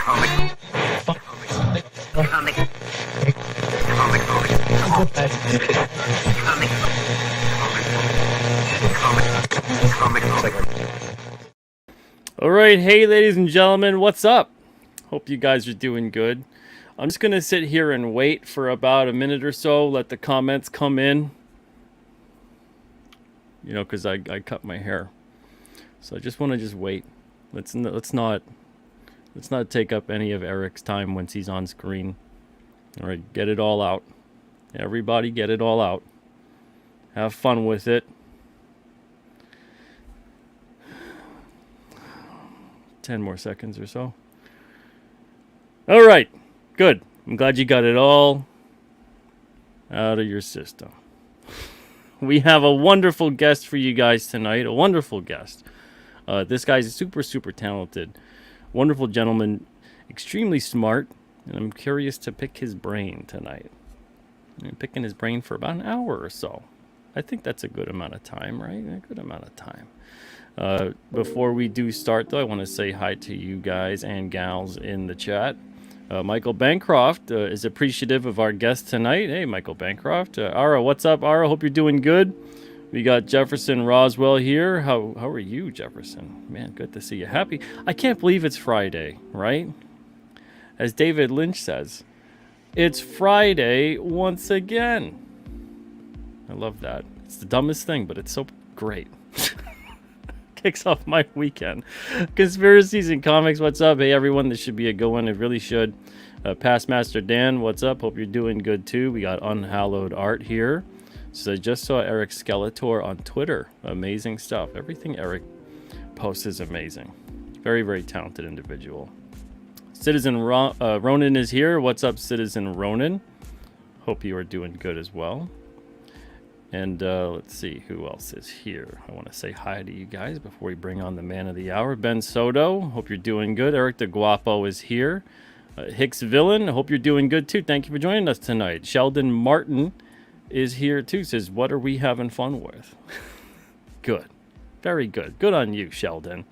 All right, hey ladies and gentlemen, what's up? Hope you guys are doing good. I'm just gonna sit here and wait for about a minute or so, let the comments come in. You know, because I cut my hair, so I just want to wait. Let's not take up any of Eric's time once he's on screen. All right, get it all out. Everybody, get it all out. Have fun with it. 10 more seconds or so. All right, good. I'm glad you got it all out of your system. We have a wonderful guest for you guys tonight. A wonderful guest. This guy's super talented. Wonderful gentleman. Extremely smart. And I'm curious to pick his brain tonight. I'm picking his brain for about an hour or so. I think that's a good amount of time, right? A good amount of time. Before we do start, though, I want to say hi to you guys and gals in the chat. Michael Bancroft is appreciative of our guest tonight. Hey, Michael Bancroft. Ara, what's up, Ara? Hope you're doing good. We got Jefferson Roswell here. How are you, Jefferson? Man, good to see you. Happy. I can't believe it's Friday, right? As David Lynch says, it's Friday once again. I love that. It's the dumbest thing, but it's so great. Kicks off my weekend. Conspiracies and comics, what's up? Hey everyone, this should be a good one. It really should. Past Master Dan, what's up? Hope you're doing good too. We got Unhallowed Art here. So I just saw Eric Skeletor on Twitter. Amazing stuff. Everything Eric posts is amazing. Very talented individual. Citizen Ronan is here. What's up, Citizen Ronan? Hope you are doing good as well. And let's see who else is here. I want to say hi to you guys before we bring on the man of the hour, Ben Soto. Hope you're doing good. Eric the Guapo is here. Hicks Villain, hope you're doing good too. Thank you for joining us tonight. Sheldon Martin is here too. Says, what are we having fun with? Good. Very good. Good on you, Sheldon.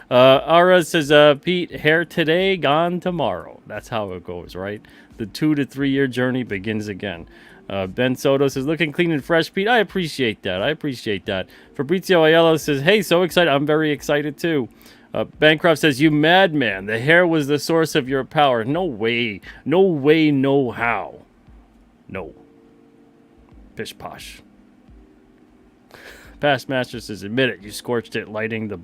Ara says, Pete, hair today, gone tomorrow. That's how it goes, right? The 2 to 3 year journey begins again. Ben Soto says, looking clean and fresh, Pete. I appreciate that. Fabrizio Aiello says, hey, so excited. I'm very excited too. Bancroft says, you madman. The hair was the source of your power. No way, no how. No. Pish posh. Past Master says, admit it. You scorched it lighting the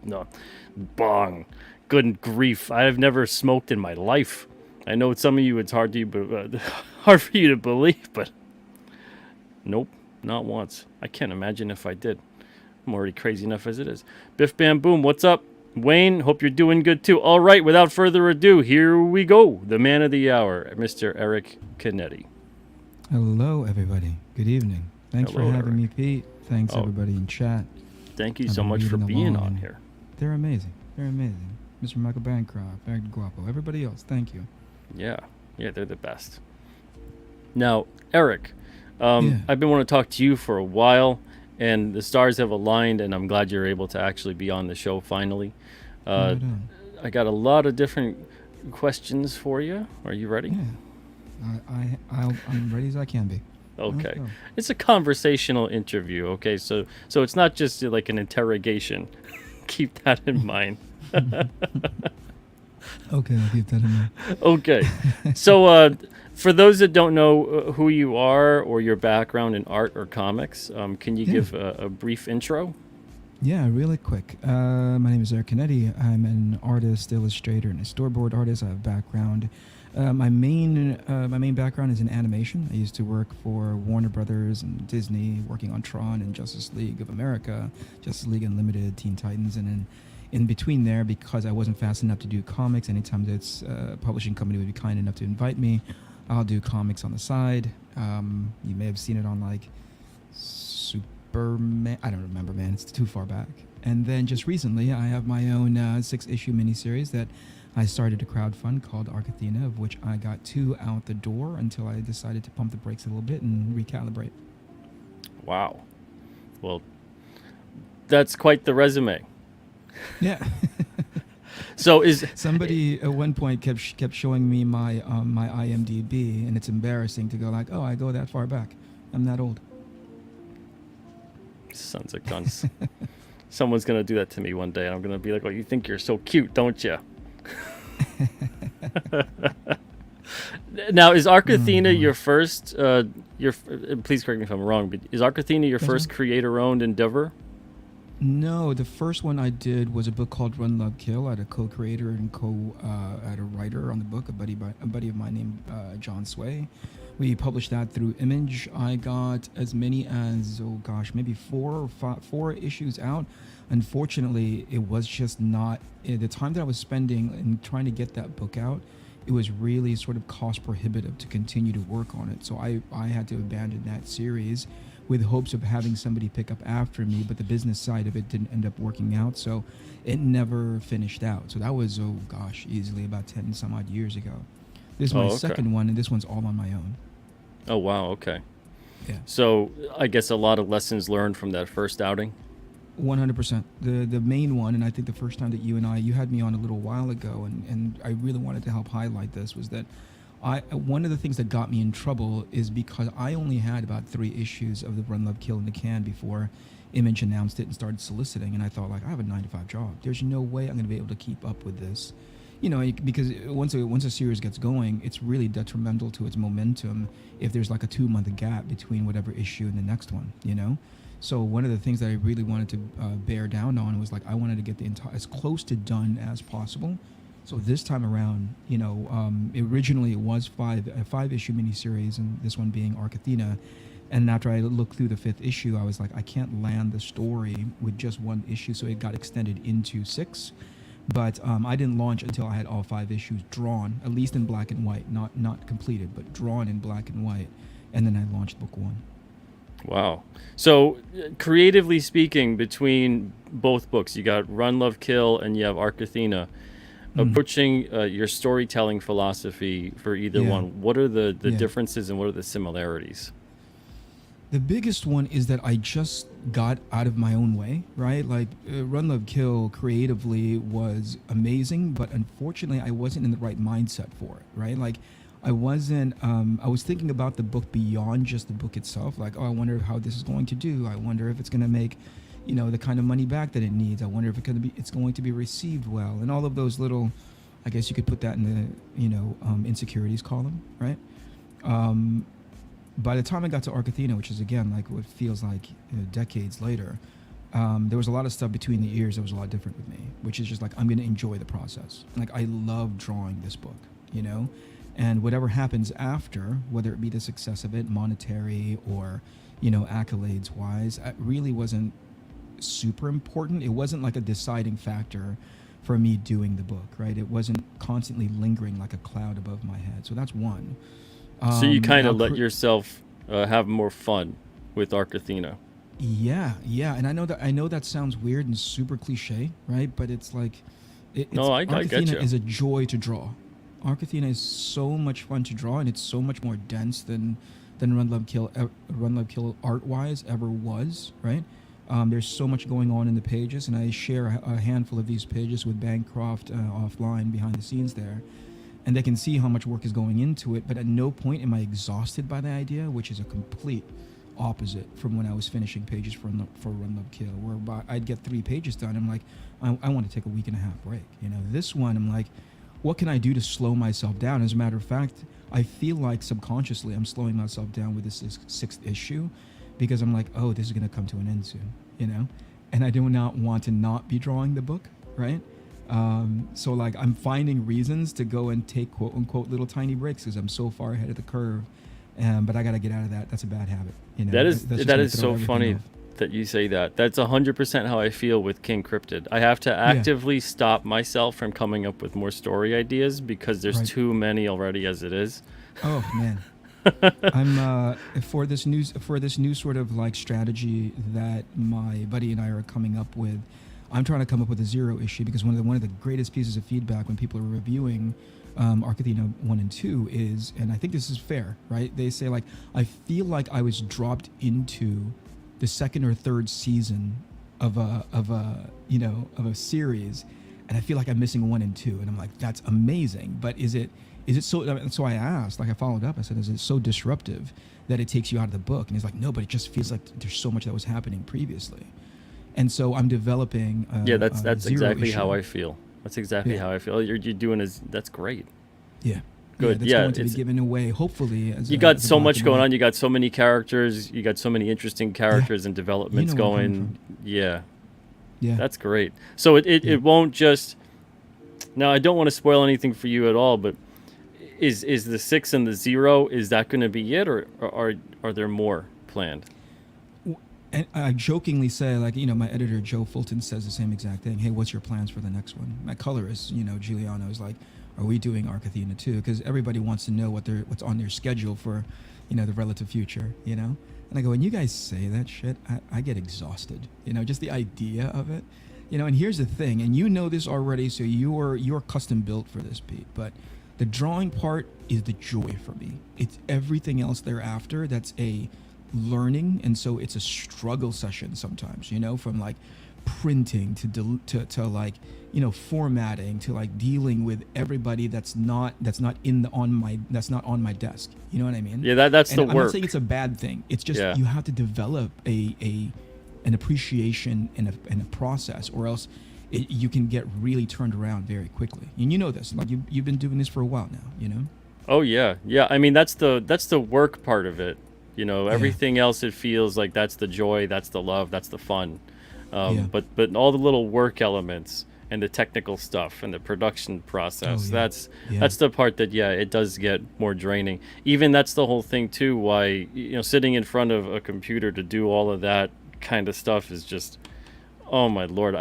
bong. Good grief. I have never smoked in my life. I know some of you it's hard for you to believe, but nope, not once. I can't imagine if I did. I'm already crazy enough as it is. Biff Bam Boom, what's up? Wayne, hope you're doing good too. All right, without further ado, here we go. The man of the hour, Mr. Eric CANETE. Hello, everybody. Good evening. Thanks for having me, Pete. Thanks, everybody in chat. Thank you so much for being on here. They're amazing. Mr. Michael Bancroft, Eric Guapo, everybody else, thank you. Yeah, they're the best. Now, Eric, I've been wanting to talk to you for a while, and the stars have aligned, and I'm glad you're able to actually be on the show finally. I got a lot of different questions for you. Are you ready? Yeah, I'm ready as I can be. Okay. It's a conversational interview, okay? So it's not just like an interrogation. Keep that in mind. Okay, I'll keep that in mind. Okay. So for those that don't know who you are or your background in art or comics, can you give a brief intro? Yeah, really quick. My name is Eric CANETE. I'm an artist, illustrator, and a storyboard artist. I have background. My main background is in animation. I used to work for Warner Brothers and Disney, working on Tron and Justice League of America, Justice League Unlimited, Teen Titans, and then in between there, because I wasn't fast enough to do comics, anytime that a publishing company would be kind enough to invite me, I'll do comics on the side. You may have seen it on like Superman. I don't remember, man. It's too far back. And then just recently, I have my own 6-issue miniseries that I started a crowdfund called Arcathena, of which I got 2 out the door until I decided to pump the brakes a little bit and recalibrate. Wow. Well, that's quite the resume. Yeah. So is Somebody at one point kept showing me my IMDb, and it's embarrassing to go like, oh, I go that far back. I'm that old. sons of guns. Someone's gonna do that to me one day, and I'm gonna be like, "Oh, you think you're so cute, don't you?" Now, is Arcathena your first? Please correct me if I'm wrong, but is Arcathena your first creator-owned endeavor? No, the first one I did was a book called Run, Love, Kill. I had a co-creator and I had a writer on the book, a buddy of mine named John Sway. We published that through Image. I got as many as maybe four issues out. Unfortunately, it was just not the time that I was spending in trying to get that book out. It was really sort of cost prohibitive to continue to work on it. So I had to abandon that series with hopes of having somebody pick up after me, but the business side of it didn't end up working out. So it never finished out. So that was, easily about 10 some odd years ago. This is my second one, and this one's all on my own. Oh, wow. Okay. Yeah. So I guess a lot of lessons learned from that first outing. 100%. The main one, and I think the first time that you had me on a little while ago, and I really wanted to help highlight this, was that one of the things that got me in trouble is because I only had about 3 issues of the Run, Love, Kill in the can before Image announced it and started soliciting, and I thought, like, I have a 9-to-5 job. There's no way I'm going to be able to keep up with this. You know, because once a series gets going, it's really detrimental to its momentum if there's like a 2-month gap between whatever issue and the next one, you know? So one of the things that I really wanted to bear down on was like I wanted to get the entire as close to done as possible. So this time around, originally it was a 5-issue miniseries, and this one being Arcathena. And after I looked through the 5th issue, I was like, I can't land the story with just 1 issue, so it got extended into 6. But I didn't launch until I had all 5 issues drawn, at least in black and white, not completed, but drawn in black and white. And then I launched book 1. Wow. So creatively speaking, between both books, you got Run, Love, Kill, and you have Arcathena. Approaching your storytelling philosophy for either one, what are the differences and what are the similarities? The biggest one is that I just got out of my own way, right? Like Run, Love, Kill creatively was amazing, but unfortunately I wasn't in the right mindset for it, right? Like I wasn't, I was thinking about the book beyond just the book itself. Like, oh, I wonder how this is going to do. I wonder if it's going to make, the kind of money back that it needs. I wonder if it's going to be received well. And all of those little, I guess you could put that in the, insecurities column, right? By the time I got to Arcathena, which is again, like what feels like decades later, there was a lot of stuff between the ears that was a lot different with me, which is just like, I'm going to enjoy the process. Like I love drawing this book, and whatever happens after, whether it be the success of it, monetary or, accolades wise, it really wasn't super important. It wasn't like a deciding factor for me doing the book, right? It wasn't constantly lingering like a cloud above my head. So that's one. So you kind of let yourself have more fun with Arcathena. Yeah. And I know that sounds weird and super cliche, right? But it's like, I get you. Arcathena is a joy to draw. Arcathena is so much fun to draw, and it's so much more dense than Run, Love, Kill art-wise ever was, right? There's so much going on in the pages, and I share a handful of these pages with Bancroft offline behind the scenes there, and they can see how much work is going into it, but at no point am I exhausted by the idea, which is a complete opposite from when I was finishing pages for Run, Love, Kill, where I'd get 3 pages done. I'm like, I want to take a 1.5 week break. This one, I'm like, what can I do to slow myself down? As a matter of fact, I feel like subconsciously I'm slowing myself down with this 6th issue because I'm like, oh, this is going to come to an end soon, And I do not want to not be drawing the book, right? So like I'm finding reasons to go and take quote unquote little tiny breaks because I'm so far ahead of the curve. But I got to get out of that. That's a bad habit. That is so funny that you say that. That's 100% how I feel with King Cryptid. I have to actively stop myself from coming up with more story ideas because there's too many already as it is. Oh man. I'm for this new sort of like strategy that my buddy and I are coming up with. I'm trying to come up with a 0 issue because one of the greatest pieces of feedback when people are reviewing Arcathena 1 and 2 is, and I think this is fair, right? They say like, I feel like I was dropped into the 2nd or 3rd season of a series, and I feel like I'm missing 1 and 2, and I'm like, that's amazing. But is it so? And so I asked, like I followed up. I said, is it so disruptive that it takes you out of the book? And he's like, no, but it just feels like there's so much that was happening previously. And so I'm developing. That's zero exactly issue. how I feel. That's exactly how I feel. You're doing that's great. Yeah. Good. That's going to be given away, hopefully. You got so much going on. You got so many characters. You got so many interesting characters and developments going. Yeah. Yeah. That's great. So it won't just. Now I don't want to spoil anything for you at all, but is the 6 and the 0, is that going to be it, or are there more planned? And I jokingly say, like, my editor Joe Fulton says the same exact thing. Hey, what's your plans for the next one? My colorist, Giuliano, is like, are we doing Arc Athena too? Because everybody wants to know what's on their schedule for, the relative future, And I go, when you guys say that shit, I get exhausted, just the idea of it, And here's the thing, and this already, so you're custom built for this, Pete. But the drawing part is the joy for me. It's everything else thereafter that's a learning, and so it's a struggle session sometimes, from like printing to like formatting to like dealing with everybody that's not on my desk. You know what I mean? Yeah, that's the work. I'm not saying it's a bad thing. It's just you have to develop an appreciation and a process, or else you can get really turned around very quickly. And this, like you've been doing this for a while now. Oh yeah. I mean, that's the work part of it. Everything else, it feels like that's the joy, that's the love, that's the fun. But all the little work elements and the technical stuff and the production process, that's the part that it does get more draining. Even that's the whole thing too, why sitting in front of a computer to do all of that kind of stuff is just, oh my Lord,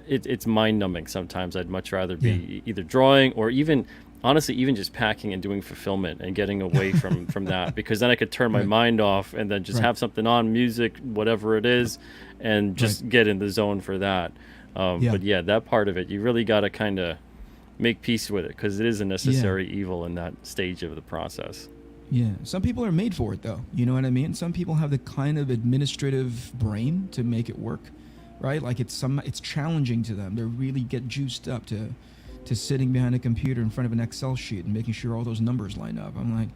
it's mind numbing sometimes. I'd much rather be either drawing or honestly, even just packing and doing fulfillment and getting away from that, because then I could turn my mind off and then just have something on, music, whatever it is, and just get in the zone for that. But that part of it, you really got to kind of make peace with it, because it is a necessary evil in that stage of the process. Yeah, some people are made for it, though. You know what I mean? Some people have the kind of administrative brain to make it work, right? Like it's challenging to them. They really get juiced up to sitting behind a computer in front of an Excel sheet and making sure all those numbers line up. I'm like,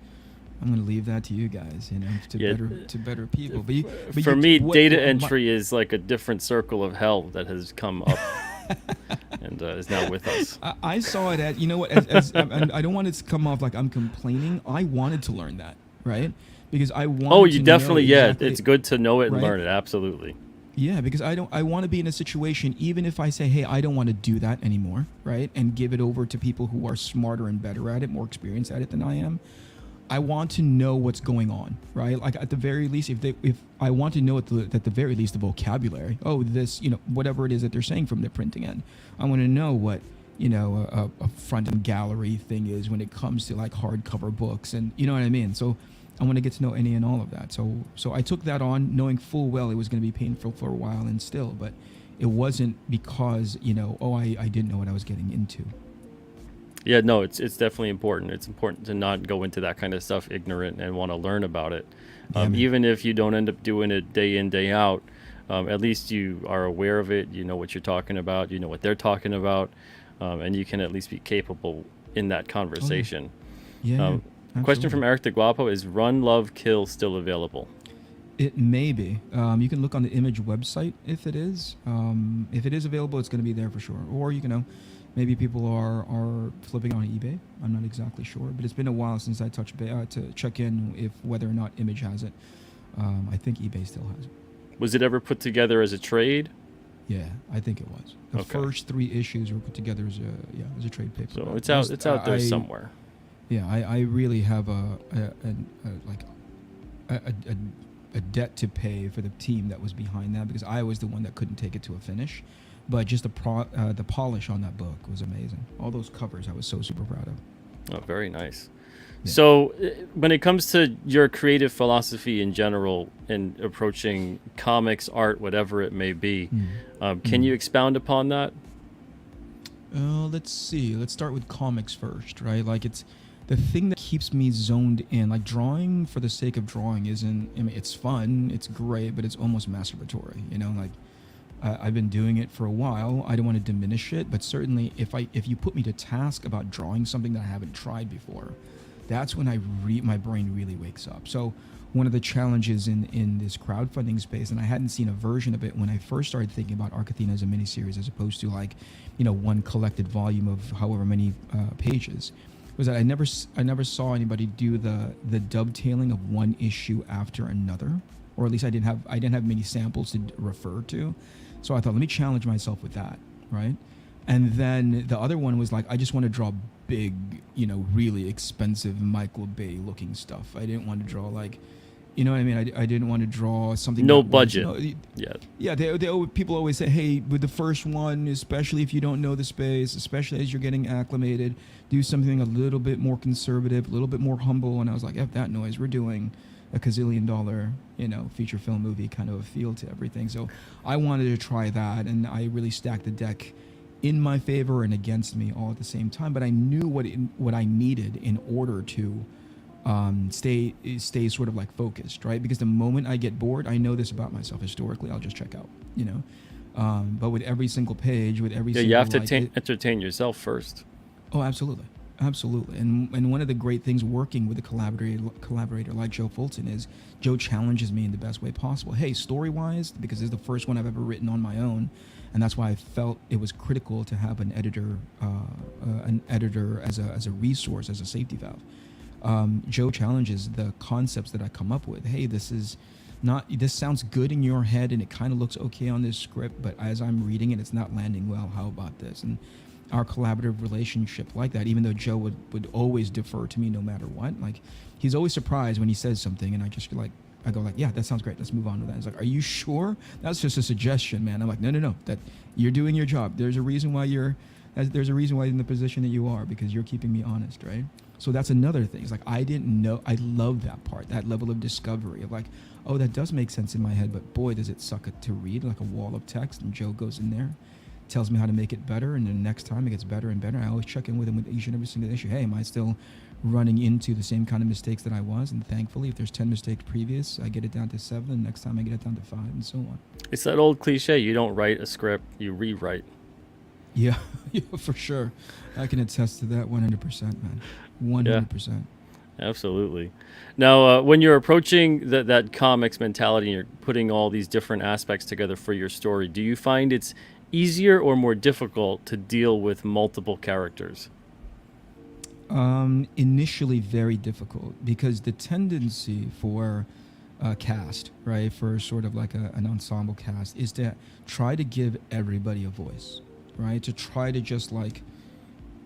I'm going to leave that to you guys, to better people. But for me, data entry is like a different circle of hell that has come up and is now with us. I saw it as and I don't want it to come off like I'm complaining. I wanted to learn that, right? Because I wanted. Oh, you definitely, it's good to know it and learn it. Absolutely. Yeah, because I want to be in a situation, even if I say, hey, I don't want to do that anymore, right? And give it over to people who are smarter and better at it, more experienced at it than I am. I want to know what's going on, right? Like at the very least, if I want to know at the very least the vocabulary. Oh, this, whatever it is that they're saying from the printing end. I want to know what, a front and gallery thing is when it comes to like hardcover books, and you know what I mean? So I want to get to know any and all of that. So I took that on knowing full well it was going to be painful for a while and still, but it wasn't because, I didn't know what I was getting into. Yeah, no, it's definitely important. It's important to not go into that kind of stuff ignorant and want to learn about it. Even if you don't end up doing it day in, day out, at least you are aware of it. You know what you're talking about. You know what they're talking about. And you can at least be capable in that conversation. Question from Eric DeGuapo, is Run, Love, Kill still available? It may be. You can look on the Image website if it is. If it is available, it's going to be there for sure. Or maybe people are flipping on eBay. I'm not exactly sure, but it's been a while since I touched to check in if whether or not Image has it. I think eBay still has it. Was it ever put together as a trade? Yeah, I think it was. The first 3 issues were put together as a trade paper. So it's out there somewhere. Yeah, I really have a debt to pay for the team that was behind that, because I was the one that couldn't take it to a finish. But just the polish on that book was amazing. All those covers I was so super proud of. Oh, very nice. Yeah. So when it comes to your creative philosophy in general and approaching comics, art, whatever it may be, can you expound upon that? Let's see. Let's start with comics first, right? Like it's the thing that keeps me zoned in. Like drawing for the sake of drawing isn't, it's fun, it's great, but it's almost masturbatory, like I've been doing it for a while. I don't want to diminish it, but certainly if you put me to task about drawing something that I haven't tried before, that's when my brain really wakes up. So one of the challenges in this crowdfunding space, and I hadn't seen a version of it when I first started thinking about Arcathena as a miniseries, as opposed to like, one collected volume of however many pages, was that I never saw anybody do the dovetailing of one issue after another, or at least I didn't have many samples to refer to. So I thought, let me challenge myself with that, right? And then the other one was like, I just want to draw big, really expensive Michael Bay looking stuff. I didn't want to draw like, you know what I mean? I didn't want to draw something. No budget. Yeah. People always say, hey, with the first one, especially if you don't know the space, especially as you're getting acclimated, do something a little bit more conservative, a little bit more humble. And I was like, F that noise. We're doing a $1 gazillion, feature film movie kind of a feel to everything. So I wanted to try that, and I really stacked the deck in my favor and against me all at the same time. But I knew what I needed in order to stay sort of like focused, right? Because the moment I get bored, I know this about myself historically, I'll just check out, But with every single page, with every single, you have to entertain yourself first. Oh, absolutely. And one of the great things working with a collaborator like Joe Fulton is Joe challenges me in the best way possible. Hey, story-wise, because this is the first one I've ever written on my own, and that's why I felt it was critical to have an editor as a resource, as a safety valve. Joe challenges the concepts that I come up with. Hey, this sounds good in your head and it kind of looks okay on this script, but as I'm reading it, it's not landing well. How about this? And our collaborative relationship like that, even though Joe would always defer to me no matter what, like he's always surprised when he says something and I go like, yeah, that sounds great. Let's move on with that. He's like, are you sure? That's just a suggestion, man. I'm like, no, that you're doing your job. There's a reason why you're in the position that you are, because you're keeping me honest, right? So that's another thing. It's like, I didn't know. I love that part, that level of discovery of like, oh, that does make sense in my head, but boy, does it suck to read, like a wall of text. And Joe goes in there, tells me how to make it better, and the next time it gets better and better. I always check in with him with each and every single issue. Hey, am I still running into the same kind of mistakes that I was? And thankfully, if there's 10 mistakes previous, I get it down to 7, and next time I get it down to 5, and so on. It's that old cliche, you don't write a script, you rewrite. Yeah, for sure. I can attest to that 100%, man. 100%. Yeah, absolutely. Now, when you're approaching that comics mentality and you're putting all these different aspects together for your story, do you find it's easier or more difficult to deal with multiple characters? Initially very difficult, because the tendency for a cast, right, for sort of like an ensemble cast, is to try to give everybody a voice, right? To try to just like,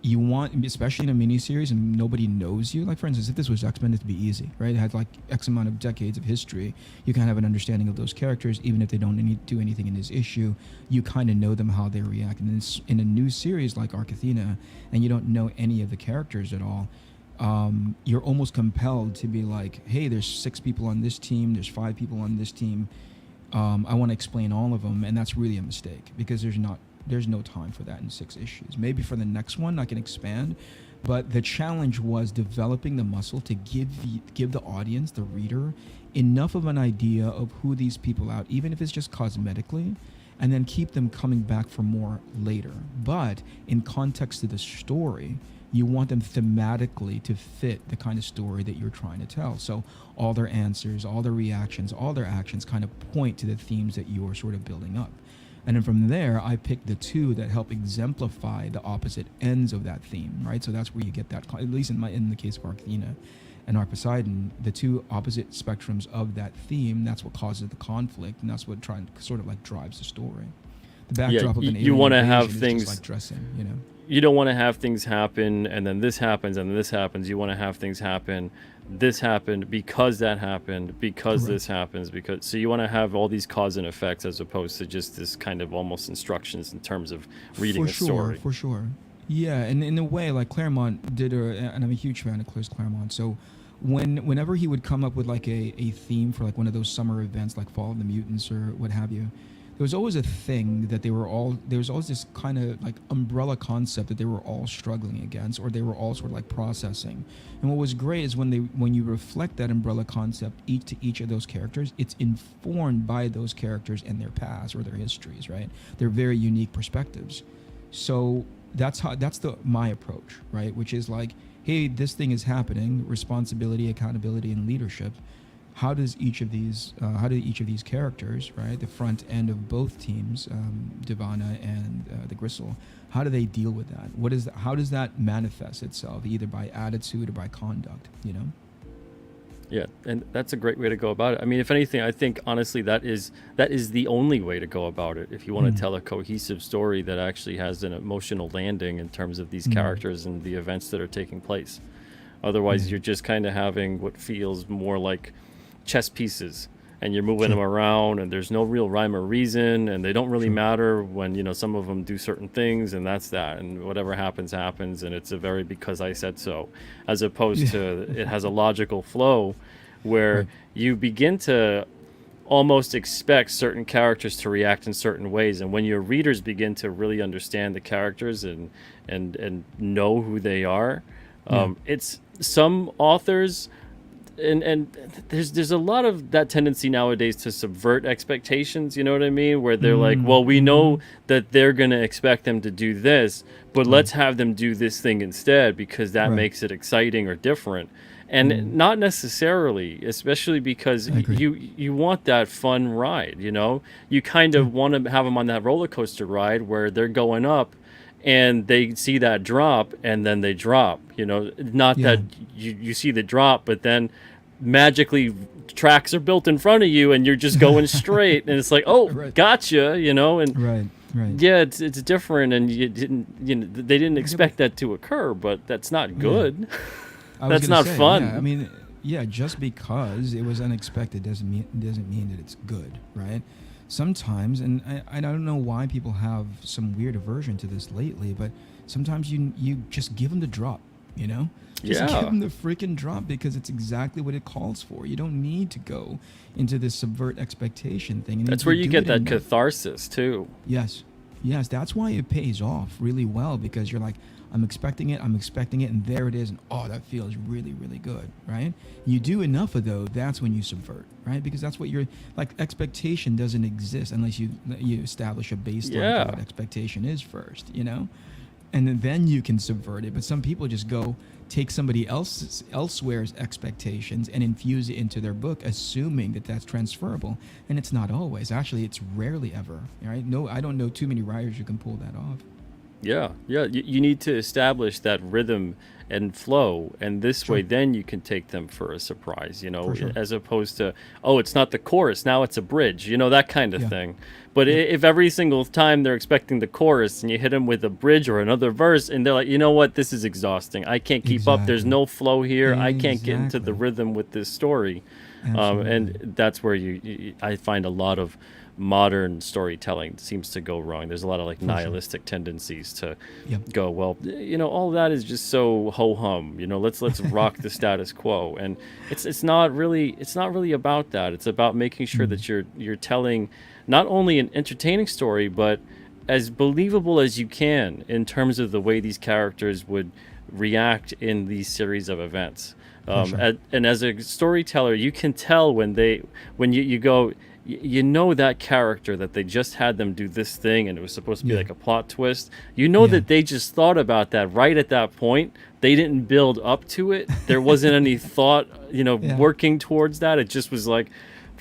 you want, especially in a miniseries and nobody knows you. Like, for instance, if this was X-Men, it'd be easy, right? It had like X amount of decades of history. You kind of have an understanding of those characters, even if they don't do anything in this issue. You kind of know them, how they react. And in a new series like Arcathena, and you don't know any of the characters at all, you're almost compelled to be like, hey, there's 6 people on this team, there's 5 people on this team. I want to explain all of them, and that's really a mistake, because there's no time for that in 6 issues. Maybe for the next one I can expand, but the challenge was developing the muscle to give the audience, the reader, enough of an idea of who these people are, even if it's just cosmetically, and then keep them coming back for more later. But in context to the story, you want them thematically to fit the kind of story that you're trying to tell. So all their answers, all their reactions, all their actions kind of point to the themes that you're sort of building up. And then from there, I picked the 2 that help exemplify the opposite ends of that theme, right? So that's where you get that, at least in the case of Arcathena and Arc Poseidon, the 2 opposite spectrums of that theme, that's what causes the conflict, and that's what sort of like drives the story. The backdrop of an alien you want to invasion have is things just like dressing, You don't want to have things happen and then this happens and then this happens. You want to have things happen. This happened because that happened, because Correct. this happens, because so you want to have all these cause and effects as opposed to just this kind of almost instructions in terms of reading a story. For sure. Yeah, and in a way, like Claremont did, and I'm a huge fan of Chris Claremont. So whenever he would come up with like a theme for like one of those summer events, like Fall of the Mutants or what have you, there was always a thing that there was always this kind of like umbrella concept that they were all struggling against, or they were all sort of like processing. And what was great is when you reflect that umbrella concept to each of those characters, it's informed by those characters and their past or their histories, right? They're very unique perspectives. So that's my approach, right? Which is like, hey, this thing is happening, responsibility, accountability, and leadership. How do each of these characters, right, the front end of both teams, Divana and the Gristle, how do they deal with that? How does that manifest itself, either by attitude or by conduct? You know? Yeah, and that's a great way to go about it. I mean, if anything, I think honestly that is the only way to go about it. If you want to tell a cohesive story that actually has an emotional landing in terms of these characters and the events that are taking place. Otherwise, you're just kind of having what feels more like chess pieces, and you're moving them around, and there's no real rhyme or reason, and they don't really matter when, you know, some of them do certain things, and that's that, and whatever happens, and it's a very because I said so, as opposed to it has a logical flow where you begin to almost expect certain characters to react in certain ways, and when your readers begin to really understand the characters and know who they are, it's some authors. And there's a lot of that tendency nowadays to subvert expectations, you know what I mean? Where they're like, well, we know that they're going to expect them to do this, but let's have them do this thing instead because that makes it exciting or different. And not necessarily, especially because you want that fun ride, you know? You kind of want to have them on that roller coaster ride where they're going up and they see that drop and then they drop, you know, not that you see the drop, but then magically tracks are built in front of you and you're just going straight and it's like, oh, gotcha, you know, and yeah, it's different, and they didn't expect that to occur, but that's not good. That's not fun. I mean, just because it was unexpected doesn't mean that it's good, right? Sometimes, and I don't know why people have some weird aversion to this lately, but sometimes you just give them the drop, you know? Just give them the freaking drop because it's exactly what it calls for. You don't need to go into this subvert expectation thing. And that's where you get that catharsis, too. Yes, that's why it pays off really well, because you're like, I'm expecting it, and there it is, and oh, that feels really, really good, right? You do enough of those, that's when you subvert, right? Because that's what you're, like, expectation doesn't exist unless you establish a baseline for what expectation is first, you know? And then you can subvert it, but some people just go take somebody elsewhere's expectations and infuse it into their book, assuming that that's transferable, and it's not always. Actually, it's rarely ever, right? No, I don't know too many writers who can pull that off. Yeah. You need to establish that rhythm and flow, and this way then you can take them for a surprise, you know, as opposed to, oh, it's not the chorus, now it's a bridge, you know, that kind of thing. But if every single time they're expecting the chorus and you hit them with a bridge or another verse and they're like, you know what, this is exhausting, I can't keep up, there's no flow here, I can't get into the rhythm with this story. And that's where I find a lot of modern storytelling seems to go wrong. There's a lot of like nihilistic tendencies to go, well, you know, all that is just so ho-hum, you know, let's rock the status quo. And it's not really about that. It's about making sure that you're telling not only an entertaining story, but as believable as you can in terms of the way these characters would react in these series of events. And as a storyteller, you can tell when you go, you know, that character that they just had them do this thing and it was supposed to be like a plot twist. You know that they just thought about that right at that point. They didn't build up to it. There wasn't any thought, you know, working towards that. It just was like,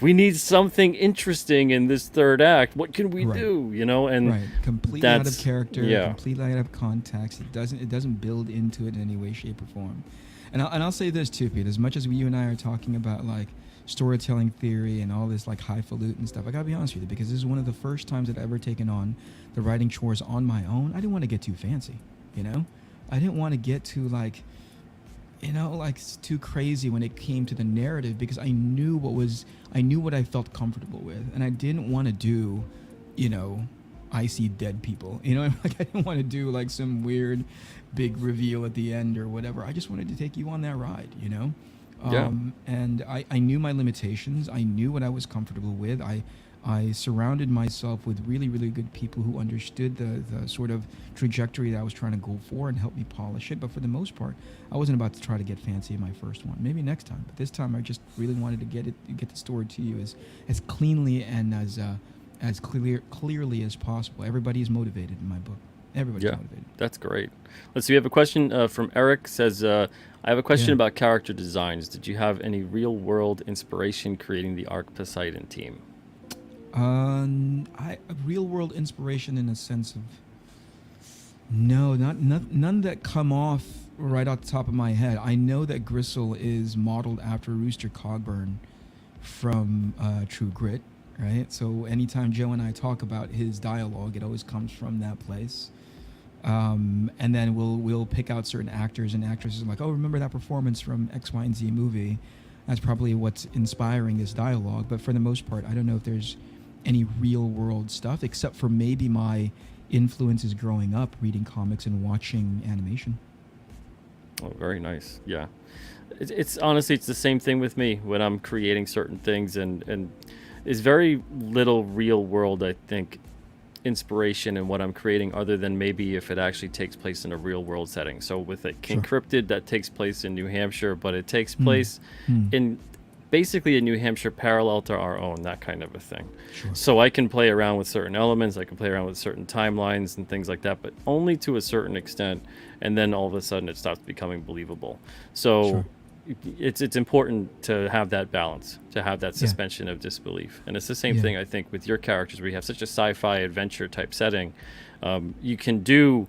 we need something interesting in this third act. What can we do? You know, and completely out of character, completely out of context. It doesn't build into it in any way, shape, or form. And I'll say this too, Pete. As much as you and I are talking about like storytelling theory and all this like highfalutin stuff, I gotta be honest with you, because this is one of the first times that I've ever taken on the writing chores on my own. I didn't want to get too fancy, you know. I didn't want to get too like, you know, like too crazy when it came to the narrative, because I knew what I felt comfortable with, and I didn't want to do, you know, I see dead people, you know. Like I didn't want to do like some weird big reveal at the end or whatever. I just wanted to take you on that ride, you know. And I knew my limitations. I knew what I was comfortable with. I I surrounded myself with really, really good people who understood the sort of trajectory that I was trying to go for and helped me polish it. But for the most part, I wasn't about to try to get fancy in my first one. Maybe next time, but this time I just really wanted to get the story to you as cleanly and as clearly as possible. Everybody is motivated in my book. Everybody's Yeah, motivated. that's great. Let's see. We have a question from Eric. Says, "I have a question Yeah. about character designs. Did you have any real world inspiration creating the Arc Poseidon team?" A real world inspiration in a sense of no, none that come off right off the top of my head. I know that Gristle is modeled after Rooster Cogburn from True Grit, right? So anytime Joe and I talk about his dialogue, it always comes from that place. And then we'll pick out certain actors and actresses and like, oh, remember that performance from X, Y, and Z movie? That's probably what's inspiring this dialogue. But for the most part, I don't know if there's any real world stuff except for maybe my influences growing up reading comics and watching animation. Oh, very nice. Yeah, it's honestly it's the same thing with me when I'm creating certain things, and it's very little real world, I think, inspiration in what I'm creating, other than maybe if it actually takes place in a real world setting. So with it, Sure. Encrypted, that takes place in New Hampshire, but it takes Hmm. place Hmm. in basically a New Hampshire parallel to our own, that kind of a thing. Sure. So I can play around with certain elements, I can play around with certain timelines and things like that, but only to a certain extent, and then all of a sudden it stops becoming believable. So Sure. it's important to have that balance, to have that Yeah. suspension of disbelief. And it's the same Yeah. thing, I think, with your characters, where you have such a sci-fi adventure type setting. You can do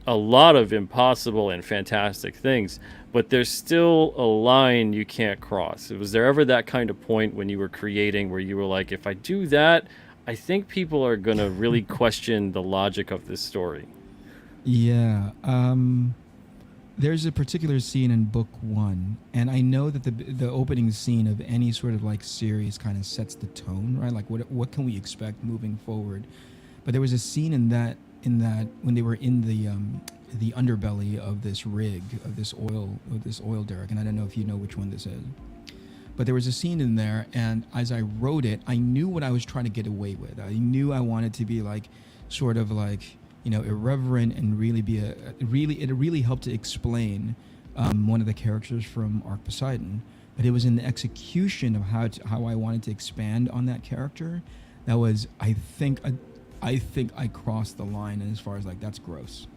a lot of impossible and fantastic things, but there's still a line you can't cross. Was there ever that kind of point when you were creating where you were like, if I do that, I think people are going to really question the logic of this story? Yeah. There's a particular scene in book one, and I know that the opening scene of any sort of like series kind of sets the tone, right? Like what can we expect moving forward? But there was a scene in that when they were in the underbelly of this rig of this oil derrick, and I don't know if you know which one this is. But there was a scene in there, and as I wrote it, I knew what I was trying to get away with. I knew I wanted to be like, sort of like, irreverent and really be it really helped to explain one of the characters from Arc Poseidon. But it was in the execution of how I wanted to expand on that character that was, I think I crossed the line as far as like, that's gross,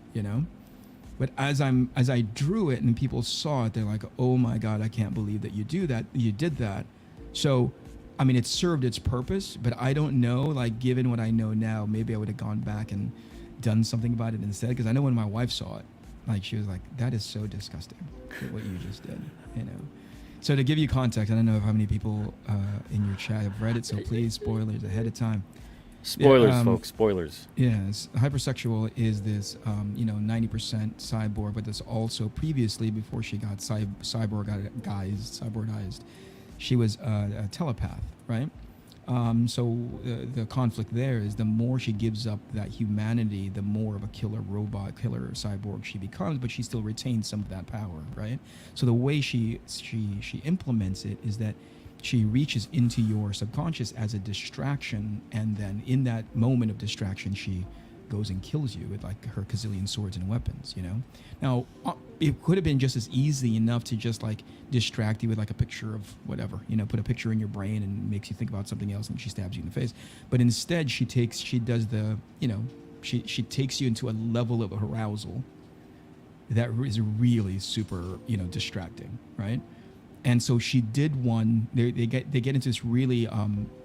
But as I drew it and people saw it, they're like, "Oh my God, I can't believe that you did that." So, I mean, it served its purpose, but I don't know. Like, given what I know now, maybe I would have gone back and done something about it instead. Because I know when my wife saw it, like, she was like, "That is so disgusting, what you just did," So to give you context, I don't know how many people in your chat have read it, so please, spoilers ahead of time. Spoilers, folks, spoilers. Yes, hypersexual is this, 90% cyborg, but this also previously, before she got cyborgized, she was a telepath, right? So the conflict there is the more she gives up that humanity, the more of a killer robot, killer cyborg she becomes, but she still retains some of that power, right? So the way she implements it is that she reaches into your subconscious as a distraction, and then in that moment of distraction, she goes and kills you with like her gazillion swords and weapons, Now, it could have been just as easy enough to just like distract you with like a picture of whatever, put a picture in your brain and makes you think about something else, and she stabs you in the face. But instead, she takes you into a level of arousal that is really super, distracting, right? And so she did one. They get into this really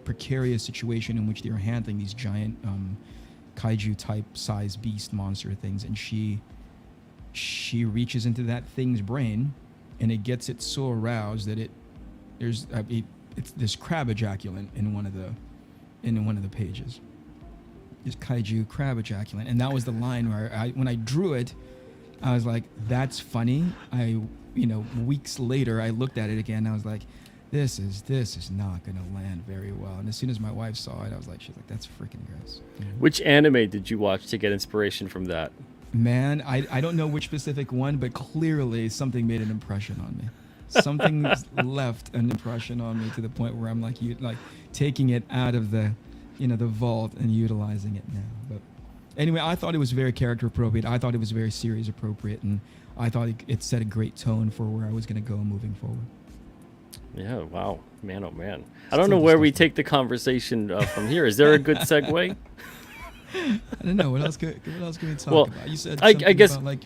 precarious situation in which they're handling these giant kaiju type size beast monster things, and she reaches into that thing's brain, and it gets it so aroused that it's this crab ejaculant in one of the pages. This kaiju crab ejaculant, and that was the line where when I drew it, I was like, that's funny. Weeks later, I looked at it again, and I was like, this is not going to land very well. And as soon as my wife saw it, she's like, that's freaking gross. Which anime did you watch to get inspiration from that? Man, I don't know which specific one, but clearly something made an impression on me. Something left an impression on me to the point where I'm like, taking it out of the the vault and utilizing it now. But anyway, I thought it was very character appropriate. I thought it was very series appropriate, and I thought it set a great tone for where I was going to go moving forward. Yeah, wow. Man, oh man. I don't know where we take the conversation from here. Is there a good segue? I don't know. What else can we talk about? You said I something guess, about like...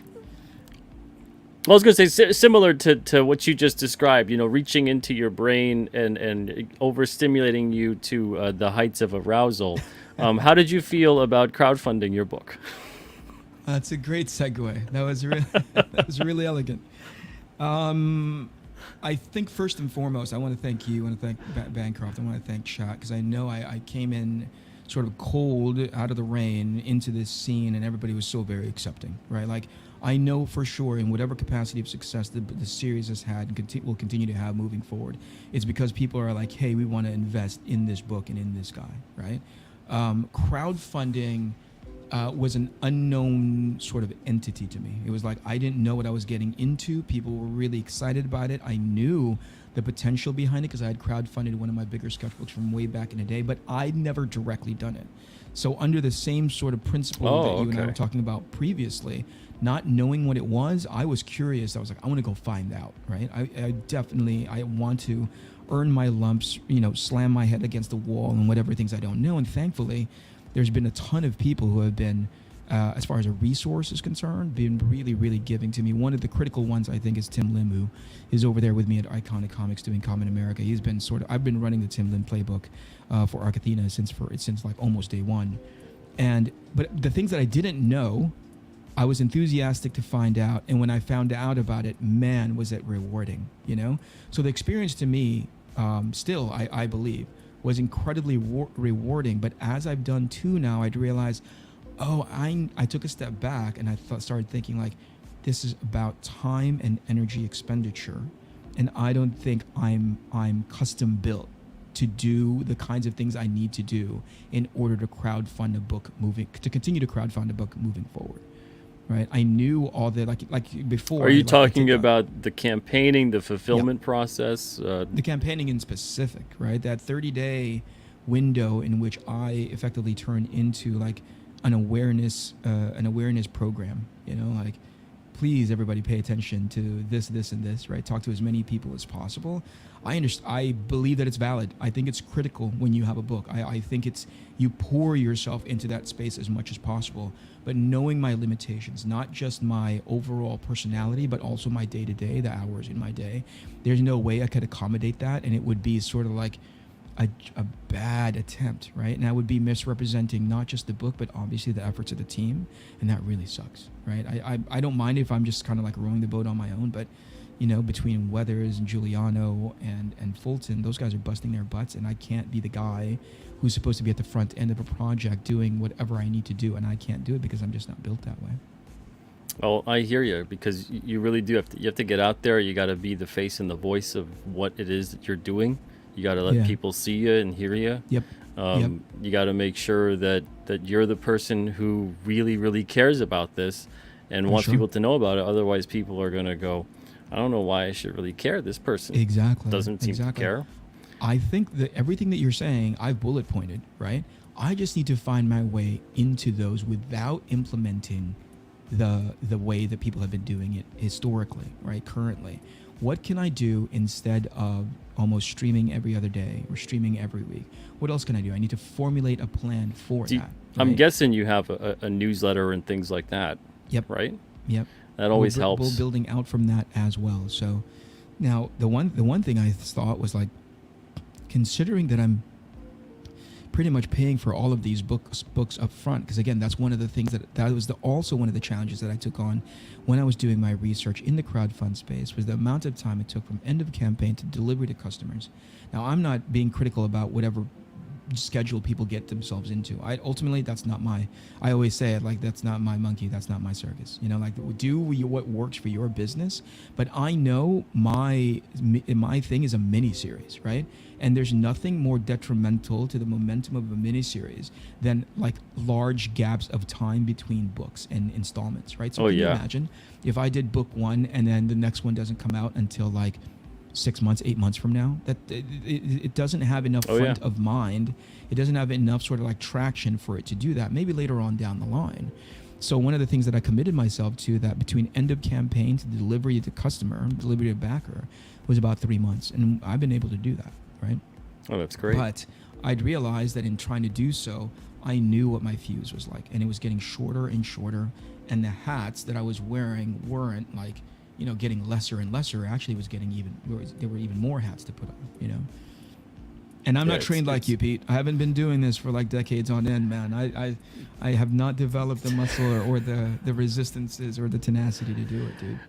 Well, I was going to say, similar to what you just described, reaching into your brain and overstimulating you to the heights of arousal. How did you feel about crowdfunding your book? That's a great segue. That was really elegant. I think first and foremost, I want to thank you. I want to thank Bancroft. I want to thank Chat, because I know I came in sort of cold out of the rain into this scene, and everybody was so very accepting, right? Like, I know for sure in whatever capacity of success the series has had and will continue to have moving forward, it's because people are like, hey, we want to invest in this book and in this guy, right? Crowdfunding was an unknown sort of entity to me. It was like I didn't know what I was getting into. People were really excited about it. I knew the potential behind it because I had crowdfunded one of my bigger sketchbooks from way back in the day, but I'd never directly done it. So under the same sort of principle that you and I were talking about previously, not knowing what it was, I was curious. I was like, I want to go find out, right? I want to earn my lumps, slam my head against the wall and whatever things I don't know. And thankfully, there's been a ton of people who have been, as far as a resource is concerned, been really, really giving to me. One of the critical ones, I think, is Tim Lim, who is over there with me at Iconic Comics doing Common America. He's been I've been running the Tim Lim playbook for Arcathena since like almost day one. But the things that I didn't know, I was enthusiastic to find out. And when I found out about it, man, was it rewarding, So the experience to me, still, I believe, was incredibly rewarding. But as I've done two now, I'd realized, I took a step back and I started thinking like, this is about time and energy expenditure. And I don't think I'm custom built to do the kinds of things I need to do in order to continue to crowdfund a book moving forward. Right, I knew all the like before. Are you talking about the campaigning, the fulfillment process? The campaigning in specific, right? That 30-day window in which I effectively turn into like an awareness program. Like, please, everybody, pay attention to this, and this. Right, talk to as many people as possible. I believe that it's valid. I think it's critical when you have a book. I think you pour yourself into that space as much as possible. But knowing my limitations, not just my overall personality, but also my day-to-day, the hours in my day, there's no way I could accommodate that, and it would be sort of like a bad attempt, right? And I would be misrepresenting not just the book, but obviously the efforts of the team, and that really sucks, right? I don't mind if I'm just kind of like rowing the boat on my own, but between Weathers and Giuliano and Fulton, those guys are busting their butts, and I can't be the guy who's supposed to be at the front end of a project doing whatever I need to do, and I can't do it because I'm just not built that way. Well, I hear you, because you really do have to get out there. You got to be the face and the voice of what it is that you're doing. You got to let people see you and hear you. Yep. You got to make sure that you're the person who really, really cares about this and wants people to know about it. Otherwise, people are going to go, I don't know why I should really care. This person doesn't seem to care. I think that everything that you're saying, I've bullet pointed, right? I just need to find my way into those without implementing the way that people have been doing it historically, right? Currently. What can I do instead of almost streaming every other day or streaming every week? What else can I do? I need to formulate a plan for that. Right? I'm guessing you have a newsletter and things like that. Yep. Right? Yep. That always helps. We're building out from that as well. So now the one thing I thought was like, considering that I'm pretty much paying for all of these books up front, because again, that's one of the things that was also one of the challenges that I took on when I was doing my research in the crowdfund space, was the amount of time it took from end of campaign to delivery to customers. Now, I'm not being critical about whatever schedule people get themselves into. Ultimately, that's not I always say it like, that's not my monkey, that's not my circus. Like, do what works for your business. But I know my thing is a mini series, right? And there's nothing more detrimental to the momentum of a mini series than like large gaps of time between books and installments, right? So can you imagine if I did book one and then the next one doesn't come out until like 6 months, 8 months from now. That it doesn't have enough Oh, yeah. front of mind. It doesn't have enough sort of like traction for it to do that. Maybe later on down the line. So one of the things that I committed myself to, that between end of campaign to delivery to customer, delivery to backer, was about 3 months, and I've been able to do that, right? Oh, that's great. But I'd realized that in trying to do so, I knew what my fuse was like, and it was getting shorter and shorter, and the hats that I was wearing weren't like, getting lesser and lesser. Actually, it was getting there were even more hats to put on. And I'm Yeah, not trained like you, Pete. I haven't been doing this for like decades on end, man. I have not developed the muscle or the resistances or the tenacity to do it, dude.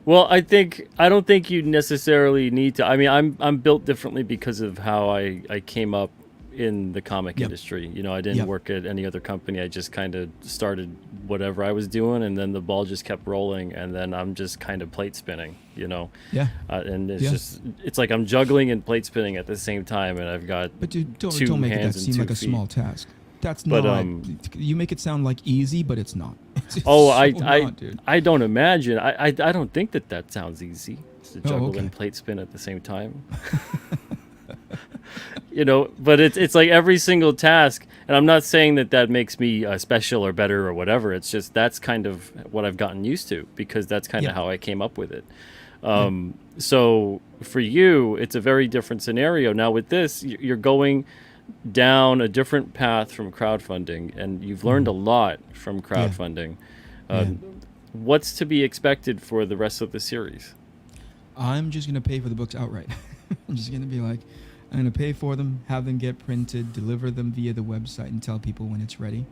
Well, I don't think you necessarily need to. I mean, I'm built differently because of how I came up in the comic Yep. industry. I didn't Yep. work at any other company. I just kind of started whatever I was doing, and then the ball just kept rolling, and then I'm just kind of plate spinning. Yeah. And Yeah. it's like I'm juggling and plate spinning at the same time, and I've got But dude, two don't make it that hands and seem 2 like a feet. small task. That's But, not. You make it sound like easy, but it's not. It's Oh, so I not, dude. I don't imagine. I don't think that sounds easy to juggle okay. and plate spin at the same time. But it's like every single task, and I'm not saying that makes me special or better or whatever. It's just that's kind of what I've gotten used to, because that's kind of Yeah. how I came up with it. So for you, it's a very different scenario. Now with this, you're going down a different path from crowdfunding, and you've learned a lot from crowdfunding. Yeah. What's to be expected for the rest of the series? I'm just gonna pay for the books outright. I'm just gonna be like, I'm gonna pay for them, have them get printed, deliver them via the website, and tell people when it's ready.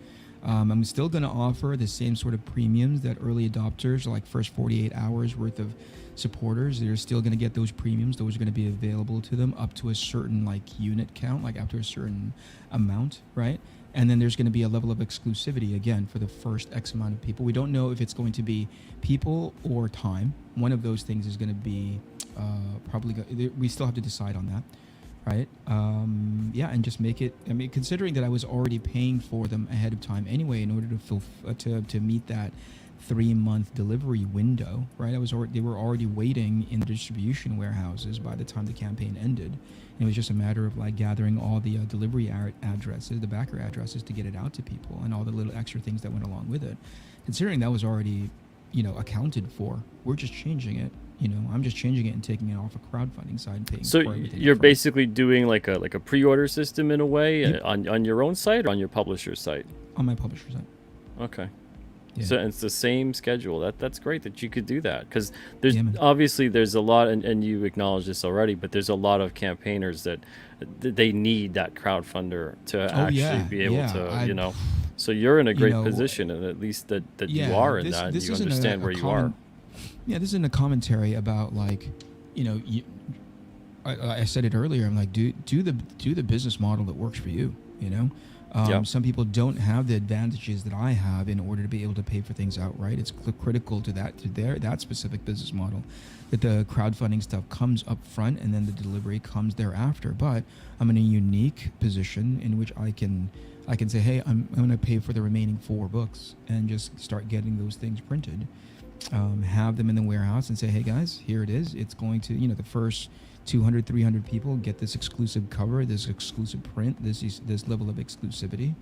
I'm still gonna offer the same sort of premiums that early adopters, like first 48 hours worth of supporters, they're still gonna get those premiums. Those are gonna be available to them up to a certain like unit count, like up to a certain amount, right? And then there's going to be a level of exclusivity again for the first X amount of people. We don't know if it's going to be people or time. One of those things is going to be we still have to decide on that, right? Yeah, and just make it. I mean, considering that I was already paying for them ahead of time anyway, in order to meet that 3-month delivery window, right? They were already waiting in the distribution warehouses by the time the campaign ended. It was just a matter of like gathering all the delivery addresses, the backer addresses, to get it out to people, and all the little extra things that went along with it. Considering that was already, accounted for, we're just changing it. I'm just changing it and taking it off a crowdfunding side and paying So for everything. you're upfront. basically doing like a pre-order system in a way. Yep. on your own site or on your publisher's site? On my publisher site. Okay. Yeah. So it's the same schedule. That's great that you could do that, because there's Yeah, man. obviously there's a lot, and you acknowledged this already, but there's a lot of campaigners that they need that crowdfunder to actually yeah, be able yeah, to. So you're in a great know, position, and at least that Yeah, you are in this- that, and this you isn't understand where you are. Yeah, this isn't a commentary about like, I said it earlier. I'm like, do the business model that works for you. Yeah. Some people don't have the advantages that I have in order to be able to pay for things outright. It's critical to that specific business model, that the crowdfunding stuff comes up front and then the delivery comes thereafter. But I'm in a unique position in which I can say, hey, I'm going to pay for the remaining 4 books and just start getting those things printed. Have them in the warehouse and say, hey guys, here it is. It's going to, the first 200, 300 people get this exclusive cover, this exclusive print, this level of exclusivity,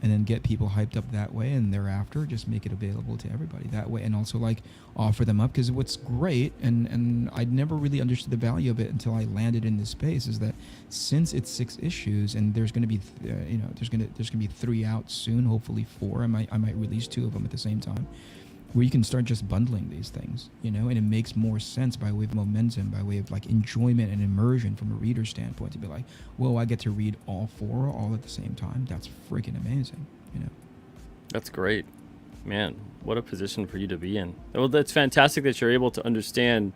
and then get people hyped up that way, and thereafter just make it available to everybody that way, and also like offer them up. Because what's great, and I'd never really understood the value of it until I landed in this space, is that since it's 6 issues and there's going to be there's going to be 3 out soon, hopefully 4. I might release 2 of them at the same time, where you can start just bundling these things, and it makes more sense by way of momentum, by way of like enjoyment and immersion from a reader standpoint, to be like, whoa, I get to read all 4 all at the same time. That's freaking amazing, That's great, man. What a position for you to be in. Well, that's fantastic that you're able to understand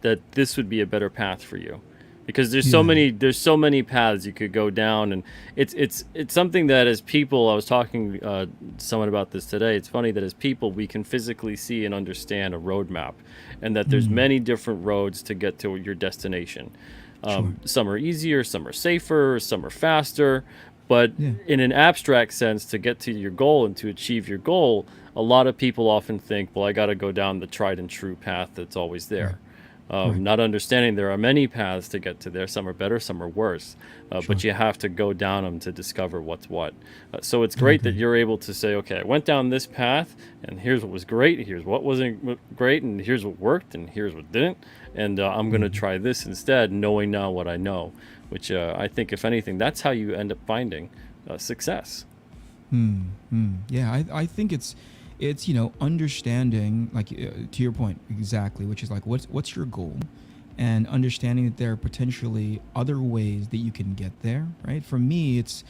that this would be a better path for you, because there's so many paths you could go down, and it's something that as people, I was talking to someone about this today. It's funny that as people we can physically see and understand a roadmap, and that there's many different roads to get to your destination. Some are easier, some are safer, some are faster, but in an abstract sense, to get to your goal and to achieve your goal, a lot of people often think, well, I got to go down the tried and true path that's always there. Right. not understanding there are many paths to get to there. Some are better, some are worse, Sure. but you have to go down them to discover what's what. So it's I great that agree. you're able to say, okay, I went down this path, and here's what was great, here's what wasn't great, and here's what worked, and here's what didn't, and I'm going to Hmm. try this instead, knowing now what I know, which I think, if anything, that's how you end up finding success. Yeah, I think it's understanding, like, to your point exactly, which is like what's your goal, and understanding that there are potentially other ways that you can get there, right? For me, it's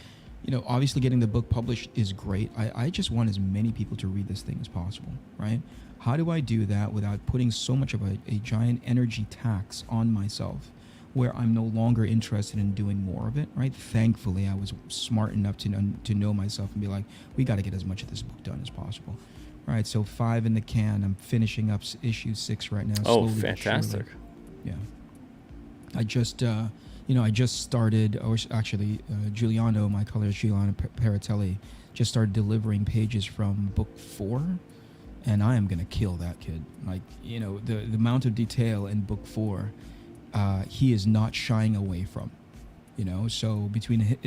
obviously getting the book published is great. I just want as many people to read this thing as possible, right? How do I do that without putting so much of a giant energy tax on myself, where I'm no longer interested in doing more of it, right? Thankfully, I was smart enough to know myself and be like, we got to get as much of this book done as possible, right? So 5 in the can. I'm finishing up issue 6 right now, Oh, slowly but surely. fantastic. Yeah. I just started, or actually, Giuliano, my colorist Giuliano Paratelli, just started delivering pages from book 4, and I am gonna kill that kid. Like, the amount of detail in book 4, he is not shying away from. So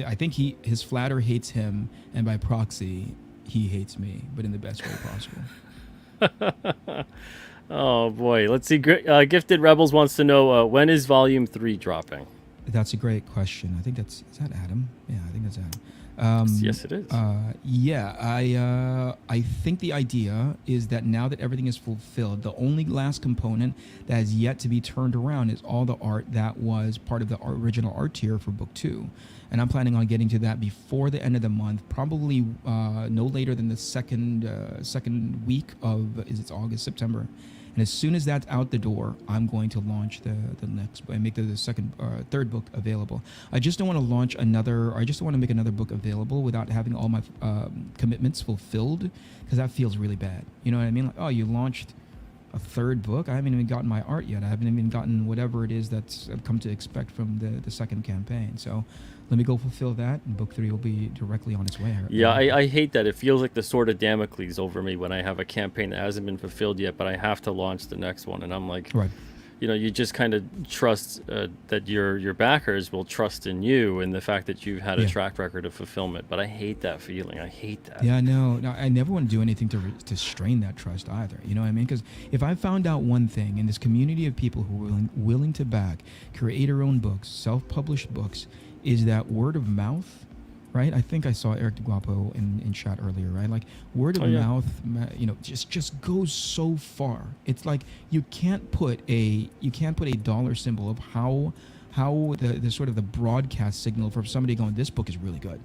I think his flatter hates him, and by proxy, he hates me, but in the best way possible. Oh boy, let's see. Gifted Rebels wants to know, when is Volume 3 dropping? That's a great question. I think is that Adam? Yeah, I think that's Adam. Yes, it is. Yeah, I think the idea is that now that everything is fulfilled, the only last component that has yet to be turned around is all the art that was part of the original art tier for book 2. And I'm planning on getting to that before the end of the month, probably no later than the second week of, it's August, September. And as soon as that's out the door, I'm going to launch the next, make the third book available. I just don't want to launch another, I just don't want to make another book available without having all my commitments fulfilled, because that feels really bad. You know what I mean? Like, oh, you launched a third book? I haven't even gotten my art yet. I haven't even gotten whatever it is that's I've come to expect from the second campaign. So let me go fulfill that, and book 3 will be directly on its way. Yeah, I hate that. It feels like the sword of Damocles over me when I have a campaign that hasn't been fulfilled yet, but I have to launch the next one. And I'm like, Right. You just kind of trust that your backers will trust in you and the fact that you've had a Yeah. track record of fulfillment. But I hate that feeling. I hate that. Yeah, no, I never want to do anything to strain that trust either. You know what I mean? Because if I found out one thing in this community of people who are willing to back creator-owned books, self-published books, is that word of mouth, right? I think I saw Eric DeGuapo in chat earlier, right? Like, word of mouth, just goes so far. It's like you can't put a dollar symbol of how the sort of the broadcast signal from somebody going, this book is really good.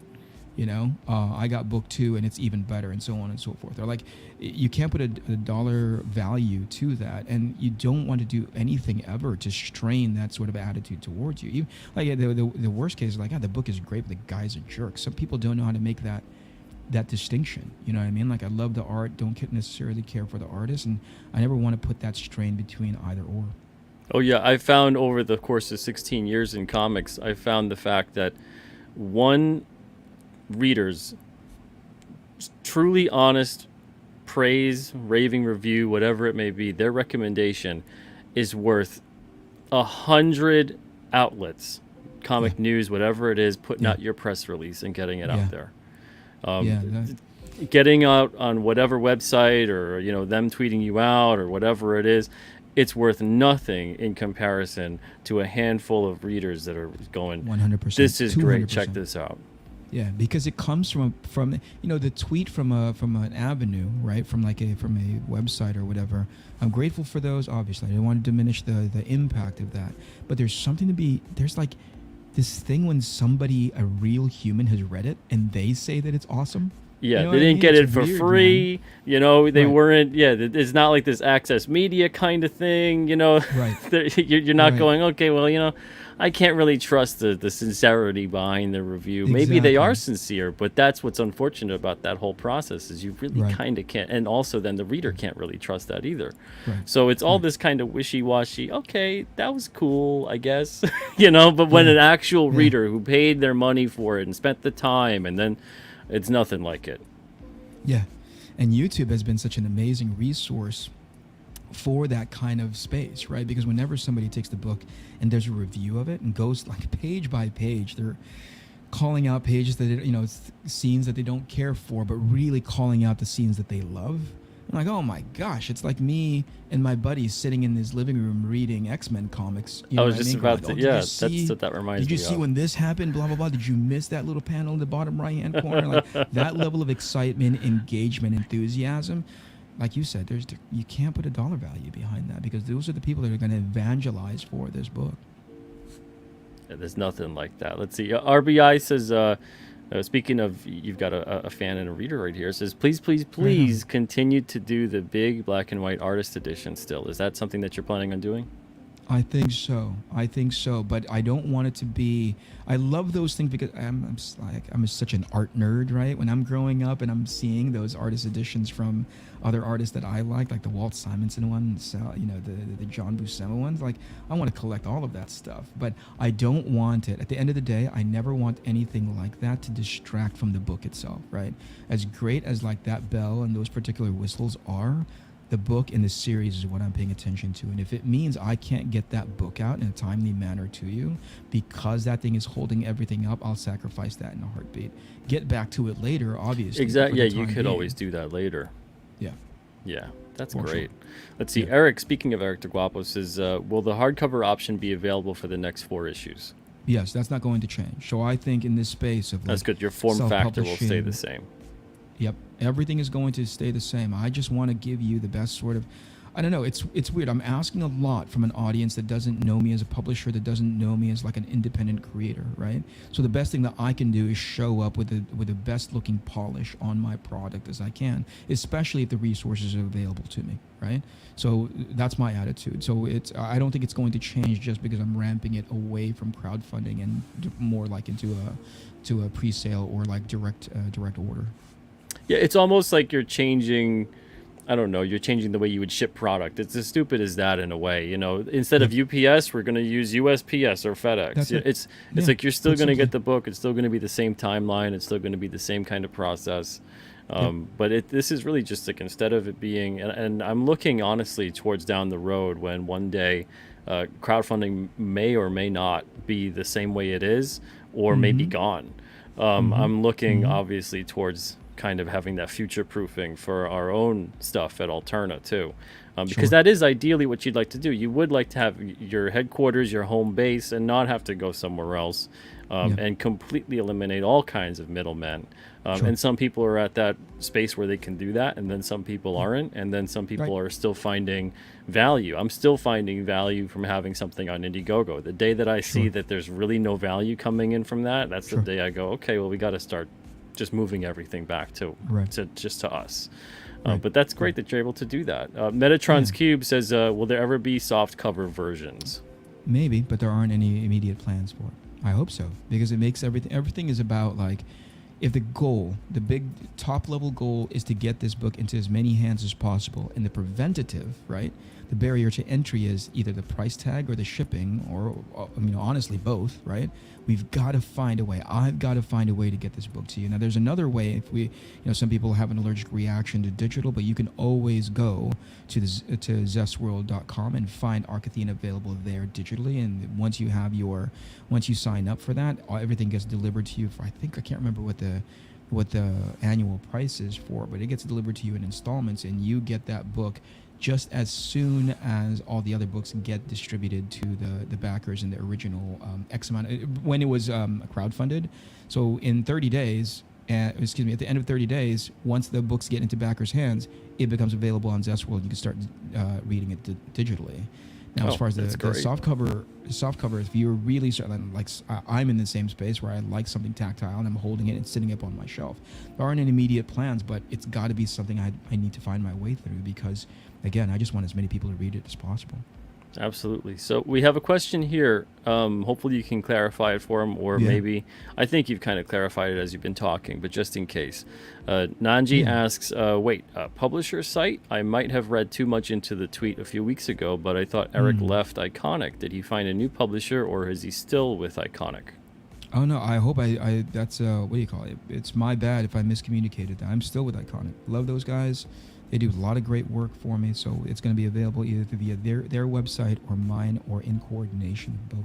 I got book 2 and it's even better, and so on and so forth. Or like, you can't put a dollar value to that, and you don't want to do anything ever to strain that sort of attitude towards you. Like, the worst case is like, the book is great, but the guy's a jerk. Some people don't know how to make that distinction. You know what I mean? Like, I love the art, don't necessarily care for the artist, and I never want to put that strain between either or. Oh yeah, I found over the course of 16 years in comics, I found the fact that one reader's truly honest praise, raving review, whatever it may be, their recommendation is worth 100 outlets, comic news, whatever it is, putting out your press release and getting it out there. Getting out on whatever website, or them tweeting you out, or whatever it is, it's worth nothing in comparison to a handful of readers that are going, 100%. this is 200%. Great, check 200%. this out. Yeah, because it comes from the tweet from an avenue, right? From a website or whatever. I'm grateful for those. Obviously, I don't want to diminish the impact of that. But there's like this thing when a real human has read it and they say that it's awesome. Yeah, they didn't get it for free. Man. They weren't. Yeah, it's not like this Access Media kind of thing. Right. You're not going, okay, well, I can't really trust the sincerity behind the review. Exactly. Maybe they are sincere, but that's what's unfortunate about that whole process, is you really kind of can't. And also then the reader can't really trust that either. Right. So it's all this kind of wishy-washy, okay, that was cool, I guess. But when an actual reader who paid their money for it and spent the time, and then it's nothing like it. Yeah. And YouTube has been such an amazing resource for that kind of space, right? Because whenever somebody takes the book and there's a review of it and goes like page by page, they're calling out pages that scenes that they don't care for, but really calling out the scenes that they love. I'm like, oh my gosh, it's like me and my buddies sitting in this living room reading X-Men comics. I was just about to, that's what that reminds me of. Did you see when this happened, blah, blah, blah? Did you miss that little panel in the bottom right-hand corner? Like that level of excitement, engagement, enthusiasm. Like you said, you can't put a dollar value behind that, because those are the people that are going to evangelize for this book. Yeah, there's nothing like that. Let's see. RBI says, speaking of, you've got a fan and a reader right here. It says, please continue to do the big black and white artist edition still. Is that something that you're planning on doing? I think so. But I don't want it to be. I love those things because I'm such an art nerd, right? When I'm growing up and I'm seeing those artist editions from other artists that I like the Walt Simonson ones, the John Buscema ones. Like, I want to collect all of that stuff, but I don't want it. At the end of the day, I never want anything like that to distract from the book itself, right? As great as like that bell and those particular whistles are, the book in the series is what I'm paying attention to. And if it means I can't get that book out in a timely manner to you because that thing is holding everything up, I'll sacrifice that in a heartbeat. Get back to it later, obviously. Exactly. Yeah, you could always do that later. Yeah, that's great. Sure. Let's see. Yeah. Eric, speaking of Eric DeGuapo, says, will the hardcover option be available for the next 4 issues? Yes, that's not going to change. So I think in this space of that's good. Your form factor will stay the same. Yep. Everything is going to stay the same. I just want to give you the best sort of, I don't know, it's weird. I'm asking a lot from an audience that doesn't know me as a publisher, that doesn't know me as like an independent creator, right? So the best thing that I can do is show up with the best looking polish on my product as I can, especially if the resources are available to me, right? So that's my attitude. So I don't think it's going to change just because I'm ramping it away from crowdfunding and more like into a pre-sale or like direct order. Yeah, it's almost like you're changing, I don't know, you're changing the way you would ship product. It's as stupid as that in a way, Instead of UPS, we're going to use USPS or FedEx. It's like you're still going to get the book. It's still going to be the same timeline. It's still going to be the same kind of process. But this is really just like, instead of it being, and I'm looking honestly towards down the road when one day crowdfunding may or may not be the same way it is or may be gone. I'm looking obviously towards kind of having that future proofing for our own stuff at Alterna too, because that is ideally what you'd like to do. You would like to have your headquarters, your home base, and not have to go somewhere else, and completely eliminate all kinds of middlemen. And some people are at that space where they can do that, and then some people aren't, and then some people are still finding value. I'm still finding value from having something on Indiegogo. The day that I see that there's really no value coming in from that, that's the day I go, okay, well, we got to start just moving everything back to us. But that's great that you're able to do that. Metatron's Cube says, will there ever be soft cover versions? Maybe, but there aren't any immediate plans for it. I hope so, because it makes everything is about like, if the goal, the big top level goal is to get this book into as many hands as possible, and the preventative, right? The barrier to entry is either the price tag or the shipping, or honestly both, right? We've got to find a way. I've got to find a way to get this book to you. Now, there's another way. If some people have an allergic reaction to digital, but you can always go to zestworld.com and find Arcathena available there digitally. And once you sign up for that, everything gets delivered to you for, I can't remember what the annual price is for, but it gets delivered to you in installments, and you get that book just as soon as all the other books get distributed to the backers in the original X amount, when it was crowdfunded. So in 30 days, at the end of 30 days, once the books get into backers' hands, it becomes available on Zestworld. You can start reading it digitally. Now, as far as the softcover, if you're really like, I'm in the same space where I like something tactile and I'm holding it and sitting up on my shelf. There aren't any immediate plans, but it's got to be something I need to find my way through, because, again, I just want as many people to read it as possible. Absolutely. So we have a question here. Hopefully you can clarify it for him, or maybe, I think you've kind of clarified it as you've been talking, but just in case. Nanji asks, publisher site? I might have read too much into the tweet a few weeks ago, but I thought Eric left Iconic. Did he find a new publisher, or is he still with Iconic? Oh, no, I hope that's, what do you call it? It's my bad if I miscommunicated that. I'm still with Iconic. Love those guys. They do a lot of great work for me, so it's going to be available either via their website or mine, or in coordination, both.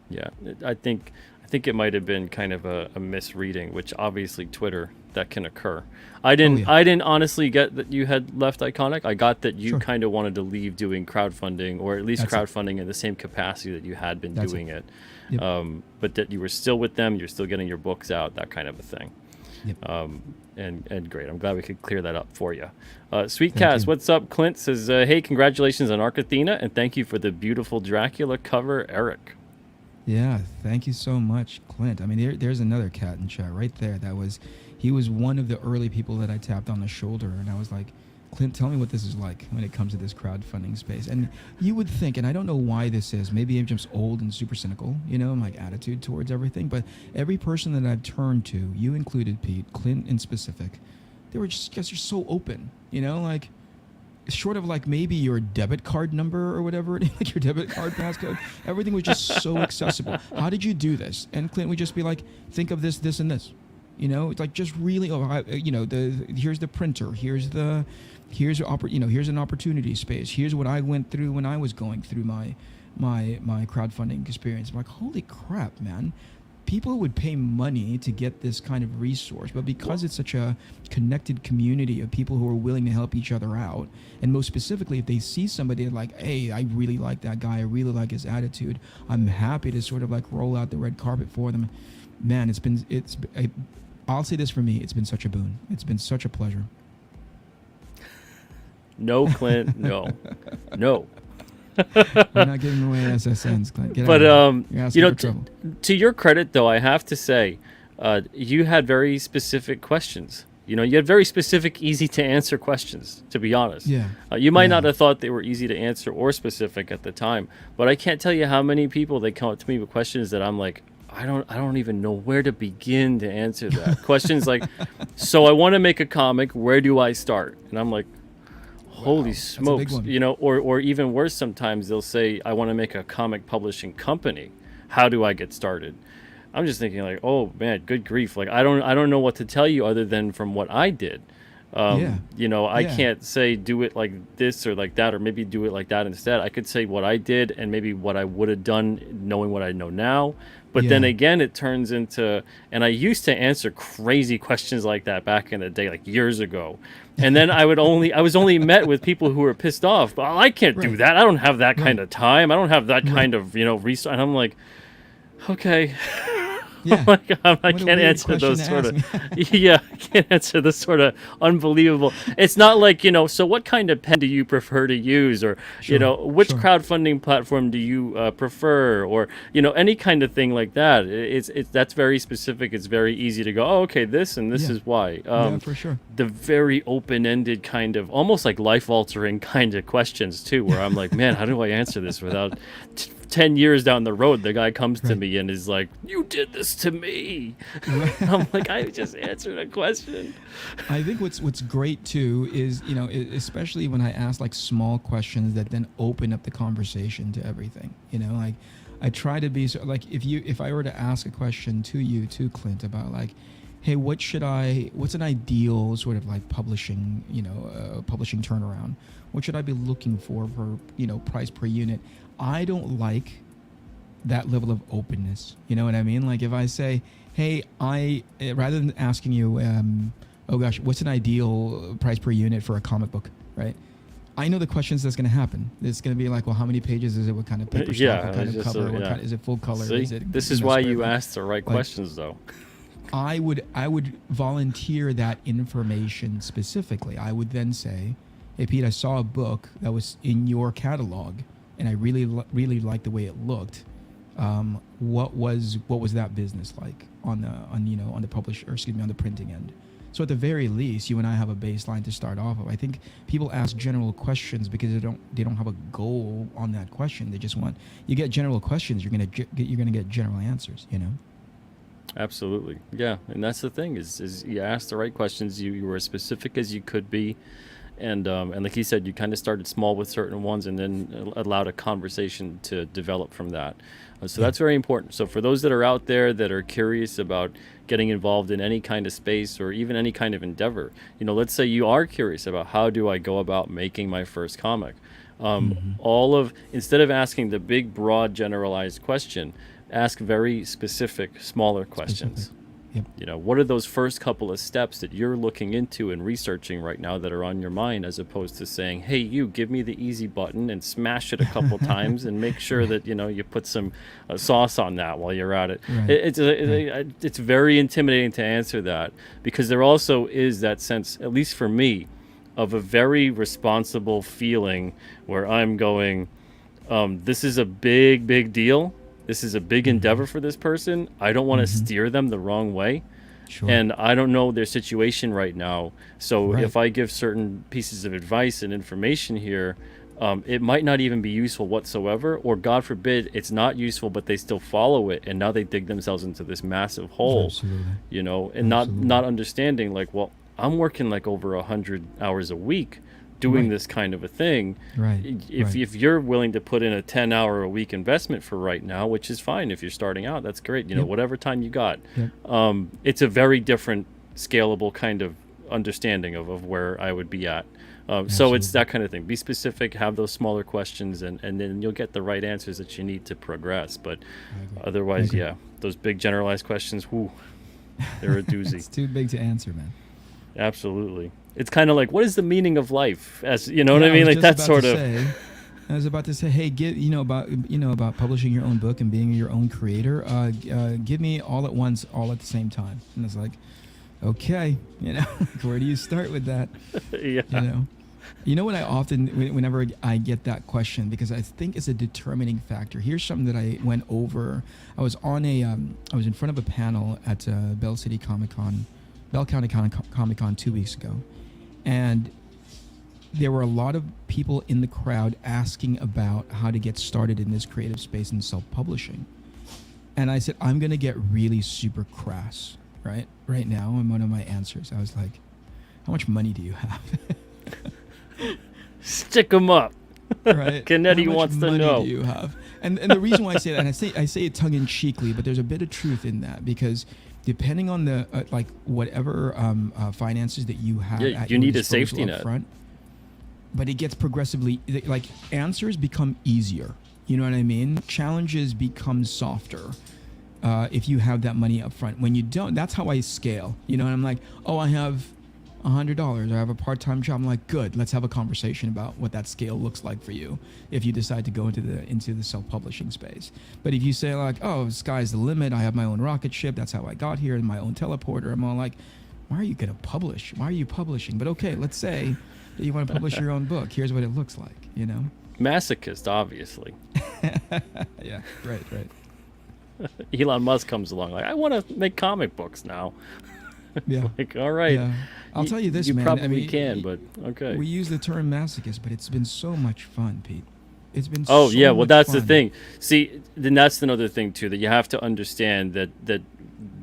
Yeah, I think it might have been kind of a misreading, which obviously Twitter, that can occur. I didn't yeah. I didn't honestly get that you had left Iconic. I got that you Sure. kind of wanted to leave doing crowdfunding, or at least That's it. crowdfunding in the same capacity that you had been That's doing it. Yep. But that you were still with them, you're still getting your books out, that kind of a thing. Yep. And great. I'm glad we could clear that up for you. Sweet Thank Cass, you. what's up? Clint says, hey, congratulations on Arc Athena, and thank you for the beautiful Dracula cover, Eric. Yeah, thank you so much, Clint. I mean, there's another cat in chat right there. He was one of the early people that I tapped on the shoulder, and I was like, Clint, tell me what this is like when it comes to this crowdfunding space. And you would think, and I don't know why this is, maybe I'm just old and super cynical, my attitude towards everything, but every person that I've turned to, you included, Pete, Clint in specific, they were just so open, like, short of like maybe your debit card number or whatever, like your debit card passcode, everything was just so accessible. How did you do this? And Clint would just be like, think of this, this, and this. It's like just really, here's the printer, here's an opportunity space. Here's what I went through when I was going through my crowdfunding experience. I'm like, holy crap, man. People would pay money to get this kind of resource, but because it's such a connected community of people who are willing to help each other out, and most specifically, if they see somebody like, hey, I really like that guy, I really like his attitude, I'm happy to sort of like roll out the red carpet for them. Man, I'll say this for me, it's been such a boon. It's been such a pleasure. No, Clint, no. We're not giving away SSNs, Clint. Get But out of here. You're asking for trouble. to your credit, though, I have to say, you had very specific questions. You had very specific, easy to answer questions. To be honest, Yeah. You might not have thought they were easy to answer or specific at the time, but I can't tell you how many people they come up to me with questions that I'm like, I don't even know where to begin to answer that. Questions like, so I want to make a comic. Where do I start? And I'm like, holy smokes, or even worse, sometimes they'll say, I want to make a comic publishing company. How do I get started? I'm just thinking like, oh man, good grief. Like, I don't know what to tell you other than from what I did. I can't say do it like this or like that, or maybe do it like that instead. I could say what I did and maybe what I would have done knowing what I know now. But then again, it turns into, and I used to answer crazy questions like that back in the day, like years ago. And then I was only met with people who were pissed off. Well, I can't do that. I don't have that kind of time. I don't have that kind of, resource. And I'm like, okay. Yeah. I can't answer those sort of, I can't answer this sort of unbelievable. It's not like, so what kind of pen do you prefer to use? Or, which crowdfunding platform do you prefer? Or, any kind of thing like that. That's very specific. It's very easy to go, oh, okay, this and this is why. For sure. The very open-ended kind of, almost like life-altering kind of questions too, where I'm like, man, how do I answer this without 10 years down the road, the guy comes to me and is like, you did this to me. I'm like, I just answered a question. I think what's great too is, especially when I ask like small questions that then open up the conversation to everything, like I try to be like, if I were to ask a question to you too, Clint, about like, hey, what's an ideal sort of like publishing turnaround? What should I be looking for price per unit? I don't like that level of openness. You know what I mean? Like if I say, hey, rather than asking you, oh gosh, what's an ideal price per unit for a comic book, right? I know the questions that's going to happen. It's going to be like, well, how many pages is it? What kind of paper stock? What kind of cover? Is it full color? See? This is why you asked the right questions, though. I would volunteer that information specifically. I would then say, hey, Pete, I saw a book that was in your catalog, and I really liked the way it looked. What was that business like on the publish, or excuse me, on the printing end? So at the very least, you and I have a baseline to start off of. I think people ask general questions because they don't have a goal on that question. They just want, you get general questions, you're gonna get general answers. Absolutely, yeah, and that's the thing is you ask the right questions. You were as specific as you could be, And like he said, you kind of started small with certain ones and then allowed a conversation to develop from that. So that's very important. So for those that are out there that are curious about getting involved in any kind of space or even any kind of endeavor, let's say you are curious about how do I go about making my first comic. Instead of asking the big, broad, generalized question, ask very specific, smaller questions. Yep. What are those first couple of steps that you're looking into and researching right now that are on your mind, as opposed to saying, hey, you give me the easy button and smash it a couple times and make sure that, you put some sauce on that while you're at it. Right. It's very intimidating to answer that, because there also is that sense, at least for me, of a very responsible feeling where I'm going, this is a big, big deal. This is a big endeavor for this person. I don't want to steer them the wrong way. Sure. And I don't know their situation right now. So if I give certain pieces of advice and information here, it might not even be useful whatsoever, or God forbid, it's not useful, but they still follow it. And now they dig themselves into this massive hole, and not understanding like, well, I'm working like over 100 hours a week doing this kind of a thing. If you're willing to put in a 10-hour a week investment for right now, which is fine if you're starting out, that's great. Whatever time you got, it's a very different scalable kind of understanding of where I would be at. So it's that kind of thing. Be specific, have those smaller questions, and then you'll get the right answers that you need to progress. But otherwise, those big generalized questions, they're a doozy. It's too big to answer, man. Absolutely. It's kind of like, what is the meaning of life? As what I mean, like that sort of. I was about to say, hey, about publishing your own book and being your own creator. Give me all at once, all at the same time. And it's like, okay, where do you start with that? What I often, whenever I get that question, because I think it's a determining factor. Here's something that I went over. I was in front of a panel at Bell County Comic Con 2 weeks ago. And there were a lot of people in the crowd asking about how to get started in this creative space in self-publishing. And I said, I'm going to get really super crass, right now. And one of my answers, I was like, how much money do you have? Stick them up. Right. CANETE wants to know. How much money do you have? And the reason why I say that, and I say it tongue-in-cheekly, but there's a bit of truth in that, because depending on the whatever finances that you have, at you your need a disposal safety net. Front, but it gets progressively, like, answers become easier. You know what I mean? Challenges become softer if you have that money up front. When you don't, that's how I scale. And I'm like, oh, I have $100. I have a part-time job. I'm like, good. Let's have a conversation about what that scale looks like for you if you decide to go into the self-publishing space. But if you say like, oh, sky's the limit. I have my own rocket ship. That's how I got here, and my own teleporter. I'm all like, why are you gonna publish? Why are you publishing? But okay, let's say that you want to publish your own book. Here's what it looks like. Masochist, obviously. Yeah. Right. Elon Musk comes along like, I want to make comic books now. Yeah. Like, all right. Yeah. I'll tell you this, you man. probably can, but okay. We use the term masochist, but it's been so much fun, Pete. It's been well, that's fun. the thing. See, then that's another thing too, that you have to understand that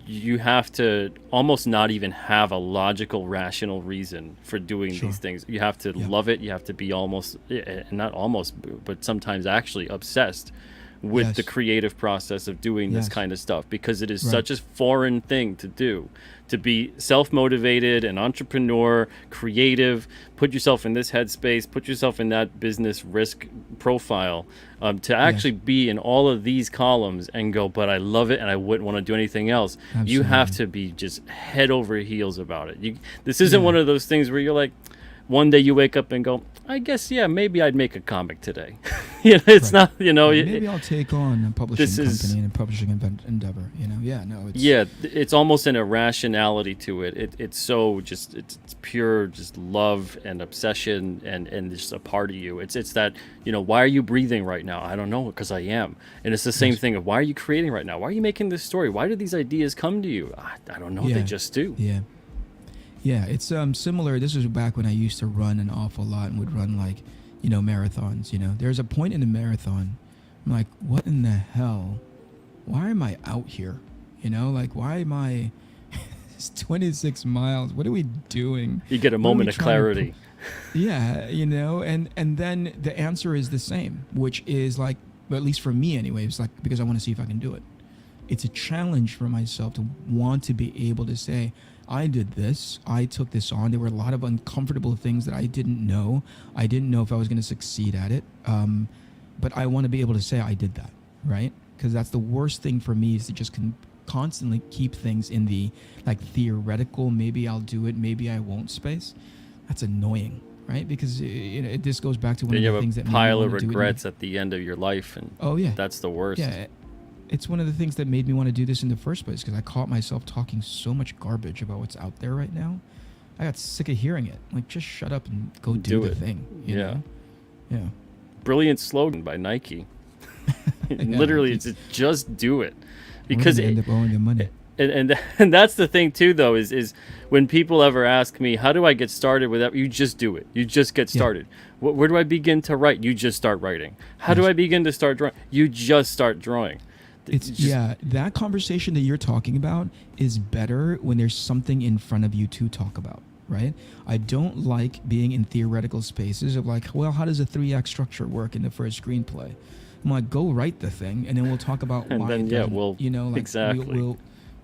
you have to almost not even have a logical, rational reason for doing these things. You have to love it. You have to be not almost, but sometimes actually obsessed with the creative process of doing this kind of stuff, because it is such a foreign thing to do, to be self-motivated, an entrepreneur, creative, put yourself in this headspace, put yourself in that business risk profile, to actually be in all of these columns and go, but I love it and I wouldn't want to do anything else. Absolutely. You have to be just head over heels about it. This isn't one of those things where you're like, one day you wake up and go, I guess, maybe I'd make a comic today. It's not, maybe I'll take on a publishing company and a publishing endeavor, it's almost an irrationality to it. It's so just, it's pure just love and obsession and just a part of you. It's that, why are you breathing right now? I don't know, because I am. And it's the same thing of, why are you creating right now? Why are you making this story? Why do these ideas come to you? I don't know. They just do. Yeah, it's similar. This was back when I used to run an awful lot and would run marathons. There's a point in a marathon, I'm like, what in the hell? Why am I out here? Why am I? It's 26 miles. What are we doing? You get a moment of clarity. Yeah, and then the answer is the same, which is like, well, at least for me anyway, it's like, because I want to see if I can do it. It's a challenge for myself to want to be able to say, I did this, I took this on. There were a lot of uncomfortable things that I didn't know. I didn't know if I was going to succeed at it. But I want to be able to say I did that, right? Because that's the worst thing for me, is to just constantly keep things in the like theoretical, maybe I'll do it, maybe I won't space. That's annoying, right? Because this goes back to one Then of you the have things a that made me pile want of to do it. regrets at the end of your life, and Oh yeah, that's the worst. yeah. It's one of the things that made me want to do this in the first place, because I caught myself talking so much garbage about what's out there right now. I got sick of hearing it. Like, just shut up and go do the it. thing. You Yeah. know? Yeah. Brilliant slogan by Nike. Yeah, Literally, it's just do it. We're Because gonna end up owing them money. and that's the thing too, though, is when people ever ask me, how do I get started with that? You just do it. You just get started. Where do I begin to write? You just start writing. How do I begin to start drawing? You just start drawing. That conversation that you're talking about is better when there's something in front of you to talk about, right? I don't like being in theoretical spaces of like, well, how does a 3-act structure work in the first screenplay? I'm like, go write the thing, and then we'll talk about And why. then, it doesn't, we'll exactly.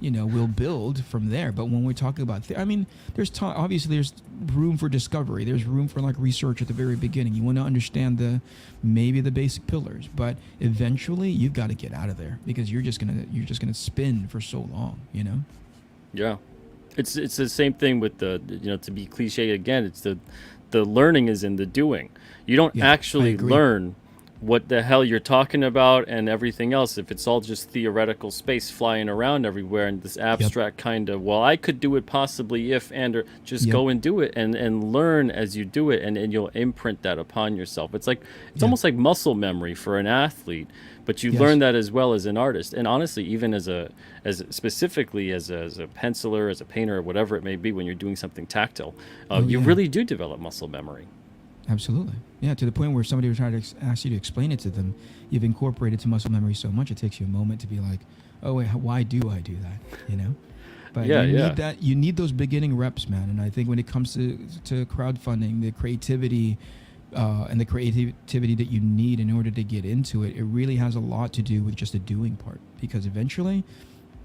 We'll build from there. But when we're talking about, there's obviously there's room for discovery. There's room for like research at the very beginning. You want to understand maybe the basic pillars, but eventually you've got to get out of there, because you're just gonna spin for so long. Yeah, it's the same thing with the, to be cliche again. It's the learning is in the doing. You don't actually learn what the hell you're talking about and everything else if it's all just theoretical space flying around everywhere, and this abstract kind of, well, I could do it possibly if and, or just go and do it and learn as you do it, and you'll imprint that upon yourself. It's like it's almost like muscle memory for an athlete, but you learn that as well as an artist. And honestly, even as specifically as a penciler, as a painter, or whatever it may be, when you're doing something tactile, you really do develop muscle memory. Absolutely. Yeah, to the point where somebody would try to ask you to explain it to them, you've incorporated to muscle memory so much, it takes you a moment to be like, oh, wait, why do I do that? But you need those beginning reps, man. And I think when it comes to crowdfunding, the creativity and the creativity that you need in order to get into it, it really has a lot to do with just the doing part, because eventually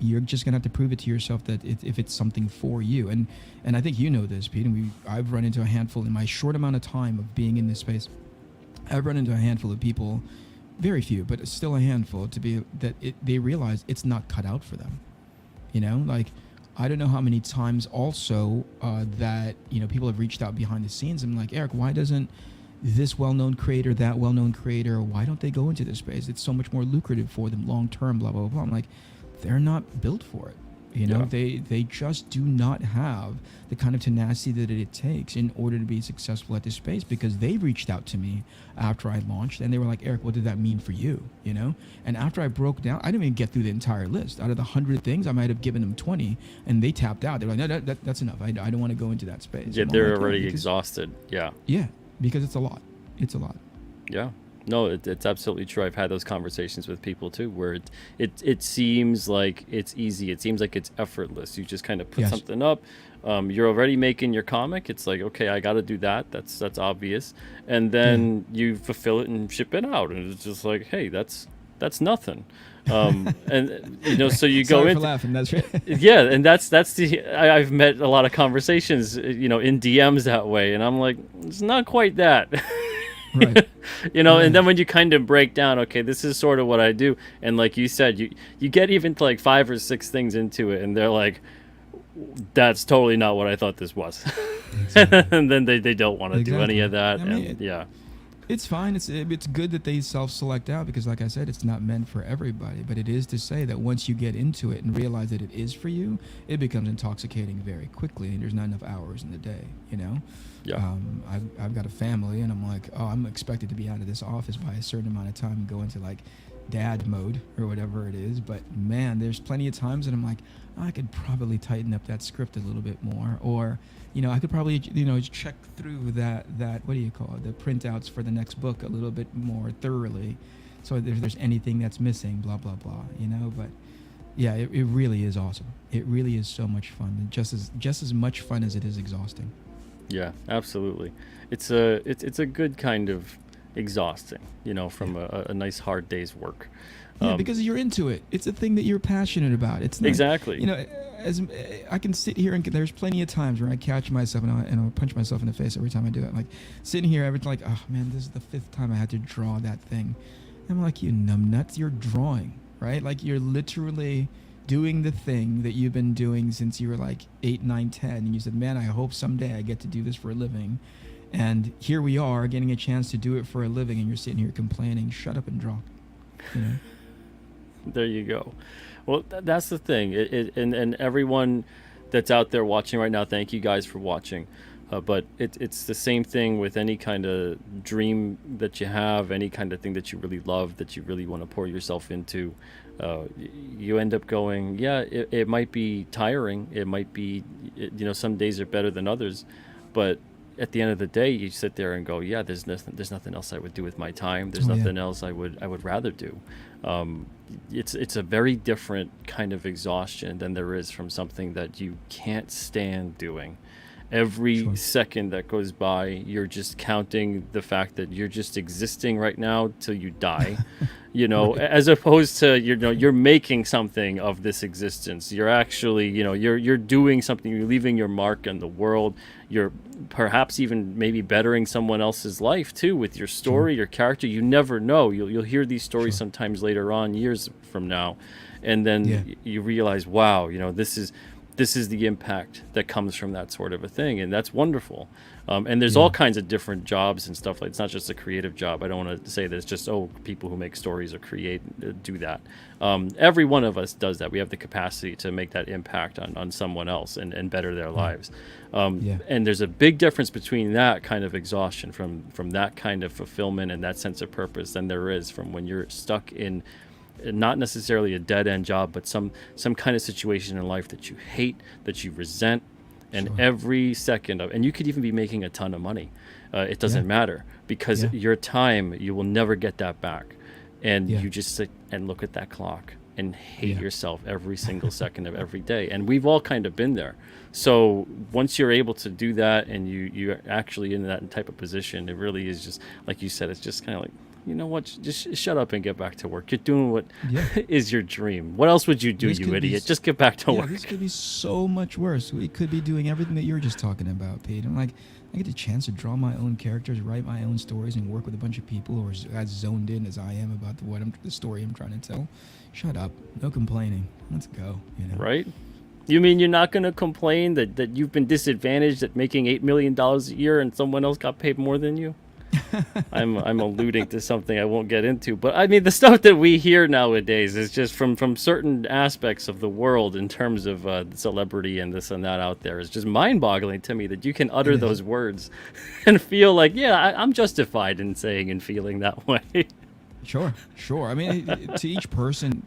you're just gonna have to prove it to yourself that if it's something for you. And I think you know this, Pete, and I've run into a handful in my short amount of time of being in this space. I've run into a handful of people, very few, but still a handful, they realize it's not cut out for them. Like, I don't know how many times also that people have reached out behind the scenes and like, Eric, why doesn't this well-known creator, that well-known creator, why don't they go into this space? It's so much more lucrative for them long term, blah blah blah. I'm like, they're not built for it. They just do not have the kind of tenacity that it takes in order to be successful at this space, because they reached out to me after I launched and they were like, Eric, what did that mean for you? And after I broke down, I didn't even get through the entire list. Out of the 100 things, I might have given them 20, and they tapped out. They're like, no, that's enough. I don't want to go into that space. Yeah, they're already exhausted. Yeah, because it's a lot. Yeah. No, it's absolutely true. I've had those conversations with people too, where it seems like it's easy. It seems like it's effortless. You just kind of put something up. You're already making your comic. It's like, okay, I got to do that. That's obvious. And then you fulfill it and ship it out, and it's just like, hey, that's nothing. And so you go in. Sorry for laughing. That's right. Yeah, and that's I've met a lot of conversations, in DMs that way, and I'm like, it's not quite that. Right. And then when you kind of break down, okay, this is sort of what I do, and like you said, you get even to like 5 or 6 things into it, and they're like, that's totally not what I thought this was. Exactly. And then they don't want to do any of that. It's fine. It's good that they self-select out, because like I said, it's not meant for everybody. But it is to say that once you get into it and realize that it is for you, it becomes intoxicating very quickly, and there's not enough hours in the day. Yeah. I've got a family, and I'm like, I'm expected to be out of this office by a certain amount of time and go into like dad mode or whatever it is. But man, there's plenty of times that I'm like, I could probably tighten up that script a little bit more, or I could probably check through that what do you call it, the printouts for the next book a little bit more thoroughly, so if there's anything that's missing, blah blah blah. But yeah, it really is awesome. It really is so much fun, and just as much fun as it is exhausting. Yeah, absolutely. It's a good kind of exhausting, Yeah. from a nice hard day's work. Yeah, Um, because you're into it. It's a thing that you're passionate about. It's not, exactly. you know, as I can sit here and there's plenty of times where I catch myself and I'll punch myself in the face every time I do it. Like sitting here, every like, oh man, this is the 5th time I had to draw that thing. I'm like, you numbnuts, you're drawing, right? Like you're literally doing the thing that you've been doing since you were like 8, 9, 10, and you said, man, I hope someday I get to do this for a living. And here we are getting a chance to do it for a living, and you're sitting here complaining. Shut up and draw. You know. There you go. Well, that's the thing. And everyone that's out there watching right now, thank you guys for watching. But it's the same thing with any kind of dream that you have, any kind of thing that you really love, that you really want to pour yourself into. You end up going, yeah, it might be tiring. It might be, some days are better than others. But at the end of the day, you sit there and go, yeah, there's nothing else I would do with my time. There's Oh yeah. nothing else I would rather do. Um, it's a very different kind of exhaustion than there is from something that you can't stand doing. Every Sure. second that goes by, you're just counting the fact that you're just existing right now till you die. Right. As opposed to, you're making something of this existence. You're actually, you're doing something. You're leaving your mark on the world. You're perhaps even maybe bettering someone else's life too with your Sure. story, your character. You never know. You'll hear these stories Sure. sometimes later on, years from now, and Yeah. then you realize, wow, this is the impact that comes from that sort of a thing, and that's wonderful. And there's all Yeah. kinds of different jobs and stuff. Like, it's not just a creative job. I don't want to say that it's just people who make stories or create do that. Every one of us does that. We have the capacity to make that impact on someone else and better their Yeah. lives. Yeah. And there's a big difference between that kind of exhaustion from that kind of fulfillment and that sense of purpose than there is from when you're stuck in not necessarily a dead end job, but some kind of situation in life that you hate, that you resent, and Sure. every second of, and you could even be making a ton of money. It Yeah. doesn't matter, because Yeah. your time, you will never get that back, and Yeah. you just sit and look at that clock and hate Yeah. yourself every single second of every day. And we've all kind of been there. So once you're able to do that, and you're actually in that type of position, it really is just like you said. It's just kind of like, you know what? Just shut up and get back to work. You're doing what Yeah. is your dream. What else would you do, This you could be. idiot? Just get back to Yeah. This work. could be so much worse. We could be doing everything that you're just talking about, Pete. I'm like, I get a chance to draw my own characters, write my own stories, and work with a bunch of people who are as zoned in as I am about the story I'm trying to tell. Shut up. No complaining. Let's go. You know. Right? You mean you're not going to complain that you've been disadvantaged at making $8 million a year and someone else got paid more than you? I'm alluding to something I won't get into, but I mean, the stuff that we hear nowadays is just from certain aspects of the world in terms of celebrity and this and that out there is just mind-boggling to me that you can It utter is. those words and feel like, yeah, I'm justified in saying and feeling that way. Sure, sure. I mean, to each person,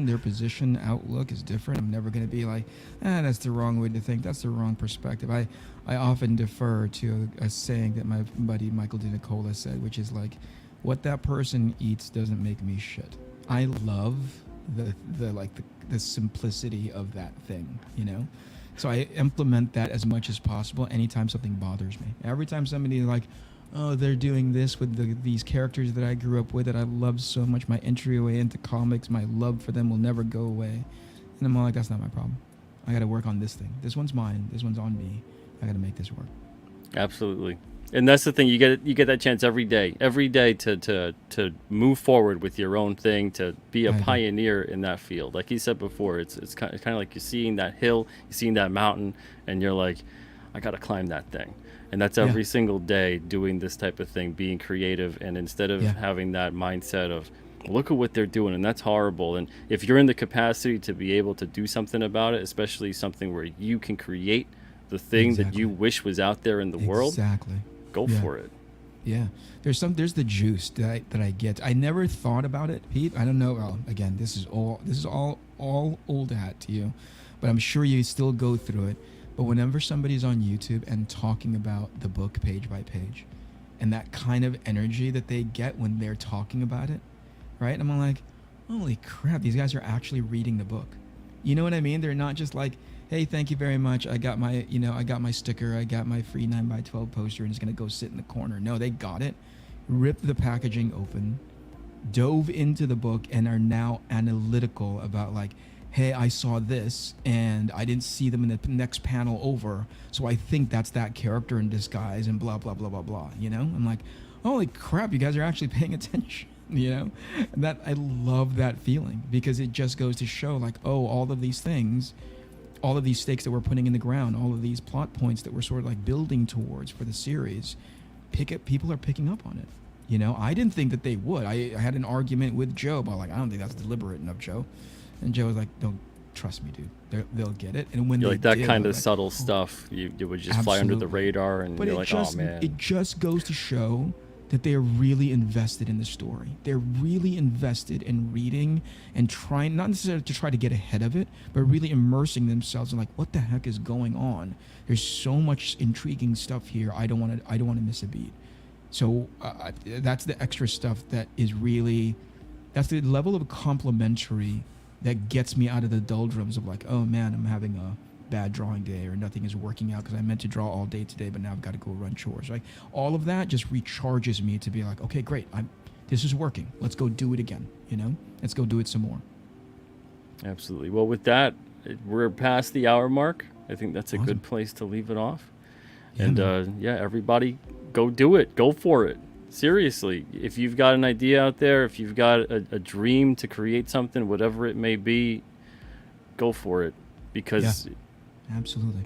their position outlook is different. I'm never going to be like, that's the wrong way to think. That's the wrong perspective. I often defer to a saying that my buddy Michael DeNicola said, which is like, what that person eats doesn't make me shit. I love the simplicity of that thing, you know. So I implement that as much as possible anytime something bothers me. Every time somebody like, oh, they're doing this with these characters that I grew up with that I love so much. My entryway into comics, my love for them will never go away. And I'm all like, that's not my problem. I got to work on this thing. This one's mine. This one's on me. I got to make this work. Absolutely. And that's the thing, you get that chance every day to move forward with your own thing, to be a I agree. pioneer in that field. Like you said before, it's kind of like you're seeing that hill, you're seeing that mountain, and you're like, I got to climb that thing. And that's Yeah. every single day doing this type of thing, being creative, and instead of Yeah. having that mindset of, look at what they're doing and that's horrible. And if you're in the capacity to be able to do something about it, especially something where you can create the thing that you Exactly. wish was out there in the world, Exactly. go Yeah. for it. Yeah, there's the juice that I get. I never thought about it, Pete. I don't know. Well, again, this is all old hat to you, but I'm sure you still go through it. But whenever somebody's on YouTube and talking about the book page by page, and that kind of energy that they get when they're talking about it, right? I'm like, holy crap, these guys are actually reading the book. You know what I mean? They're not just like, hey, thank you very much. I got my sticker. I got my free 9x12 poster, and it's gonna go sit in the corner. No, they got it, ripped the packaging open, dove into the book, and are now analytical about like, hey, I saw this and I didn't see them in the next panel over, so I think that's that character in disguise, and blah blah blah blah blah. I'm like, holy crap, you guys are actually paying attention. And that, I love that feeling, because it just goes to show like, oh, all of these things, all of these stakes that we're putting in the ground, all of these plot points that we're sort of like building towards for the series, people are picking up on it. I didn't think that they would. I had an argument with Joe about like, I don't think that's deliberate enough, Joe. And Joe was like, "Don't trust me, dude. They'll get it." And when you're they like that did, kind of like, subtle stuff, you would just fly under the radar, and but you're like, "Oh man!" It just goes to show that they're really invested in the story. They're really invested in reading and trying, not necessarily to try to get ahead of it, but really immersing themselves in like, what the heck is going on? There's so much intriguing stuff here. I don't want to miss a beat. So that's the extra stuff that is really, that's the level of complimentary that gets me out of the doldrums of like, oh man, I'm having a bad drawing day, or nothing is working out because I meant to draw all day today, but now I've got to go run chores. Like, all of that just recharges me to be like, okay, great, this is working. Let's go do it again. Let's go do it some more. Absolutely. Well, with that, we're past the hour mark. I think that's a Awesome. good place to leave it off. Yeah, And everybody, go do it. Go for it. Seriously, if you've got an idea out there, if you've got a dream to create something, whatever it may be, go for it. Because, absolutely.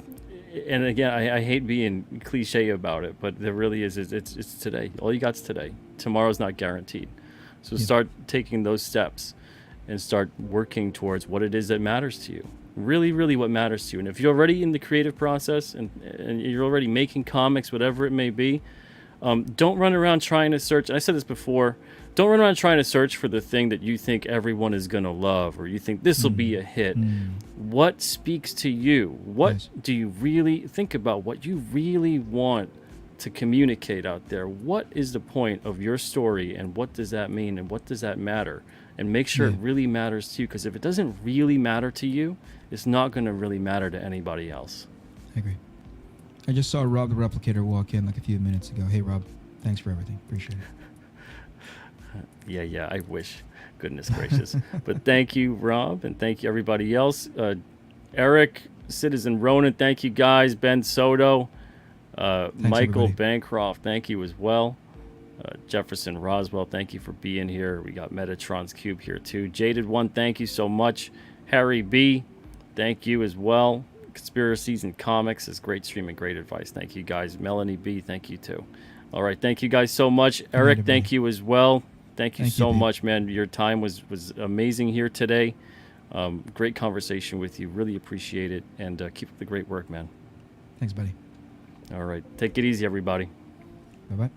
And again, I hate being cliche about it, but there really is. It's today. All you got's today. Tomorrow's not guaranteed. So start taking those steps and start working towards what it is that matters to you. Really, really what matters to you. And if you're already in the creative process and you're already making comics, whatever it may be, don't run around trying to search. I said this before. Don't run around trying to search for the thing that you think everyone is going to love, or you think this will be a hit. What speaks to you? What do you really think about? What you really want to communicate out there? What is the point of your story, and what does that mean, and what does that matter? And make sure it really matters to you, because if it doesn't really matter to you, it's not going to really matter to anybody else. I agree. I just saw Rob the Replicator walk in like a few minutes ago. Hey, Rob, thanks for everything. Appreciate it. Yeah, I wish. Goodness gracious. But thank you, Rob, and thank you, everybody else. Eric, Citizen Ronan, thank you, guys. Ben Soto, Michael everybody. Bancroft, thank you as well. Jefferson Roswell, thank you for being here. We got Metatron's Cube here, too. Jaded One, thank you so much. Harry B., thank you as well. Conspiracies and Comics is great stream and great advice. Thank you, guys. Melanie B., thank you, too. All right, thank you guys so much. Eric, thank you as well. Thank you so much, man. Your time was amazing here today. Great conversation with you. Really appreciate it. And keep up the great work, man. Thanks, buddy. All right. Take it easy, everybody. Bye-bye.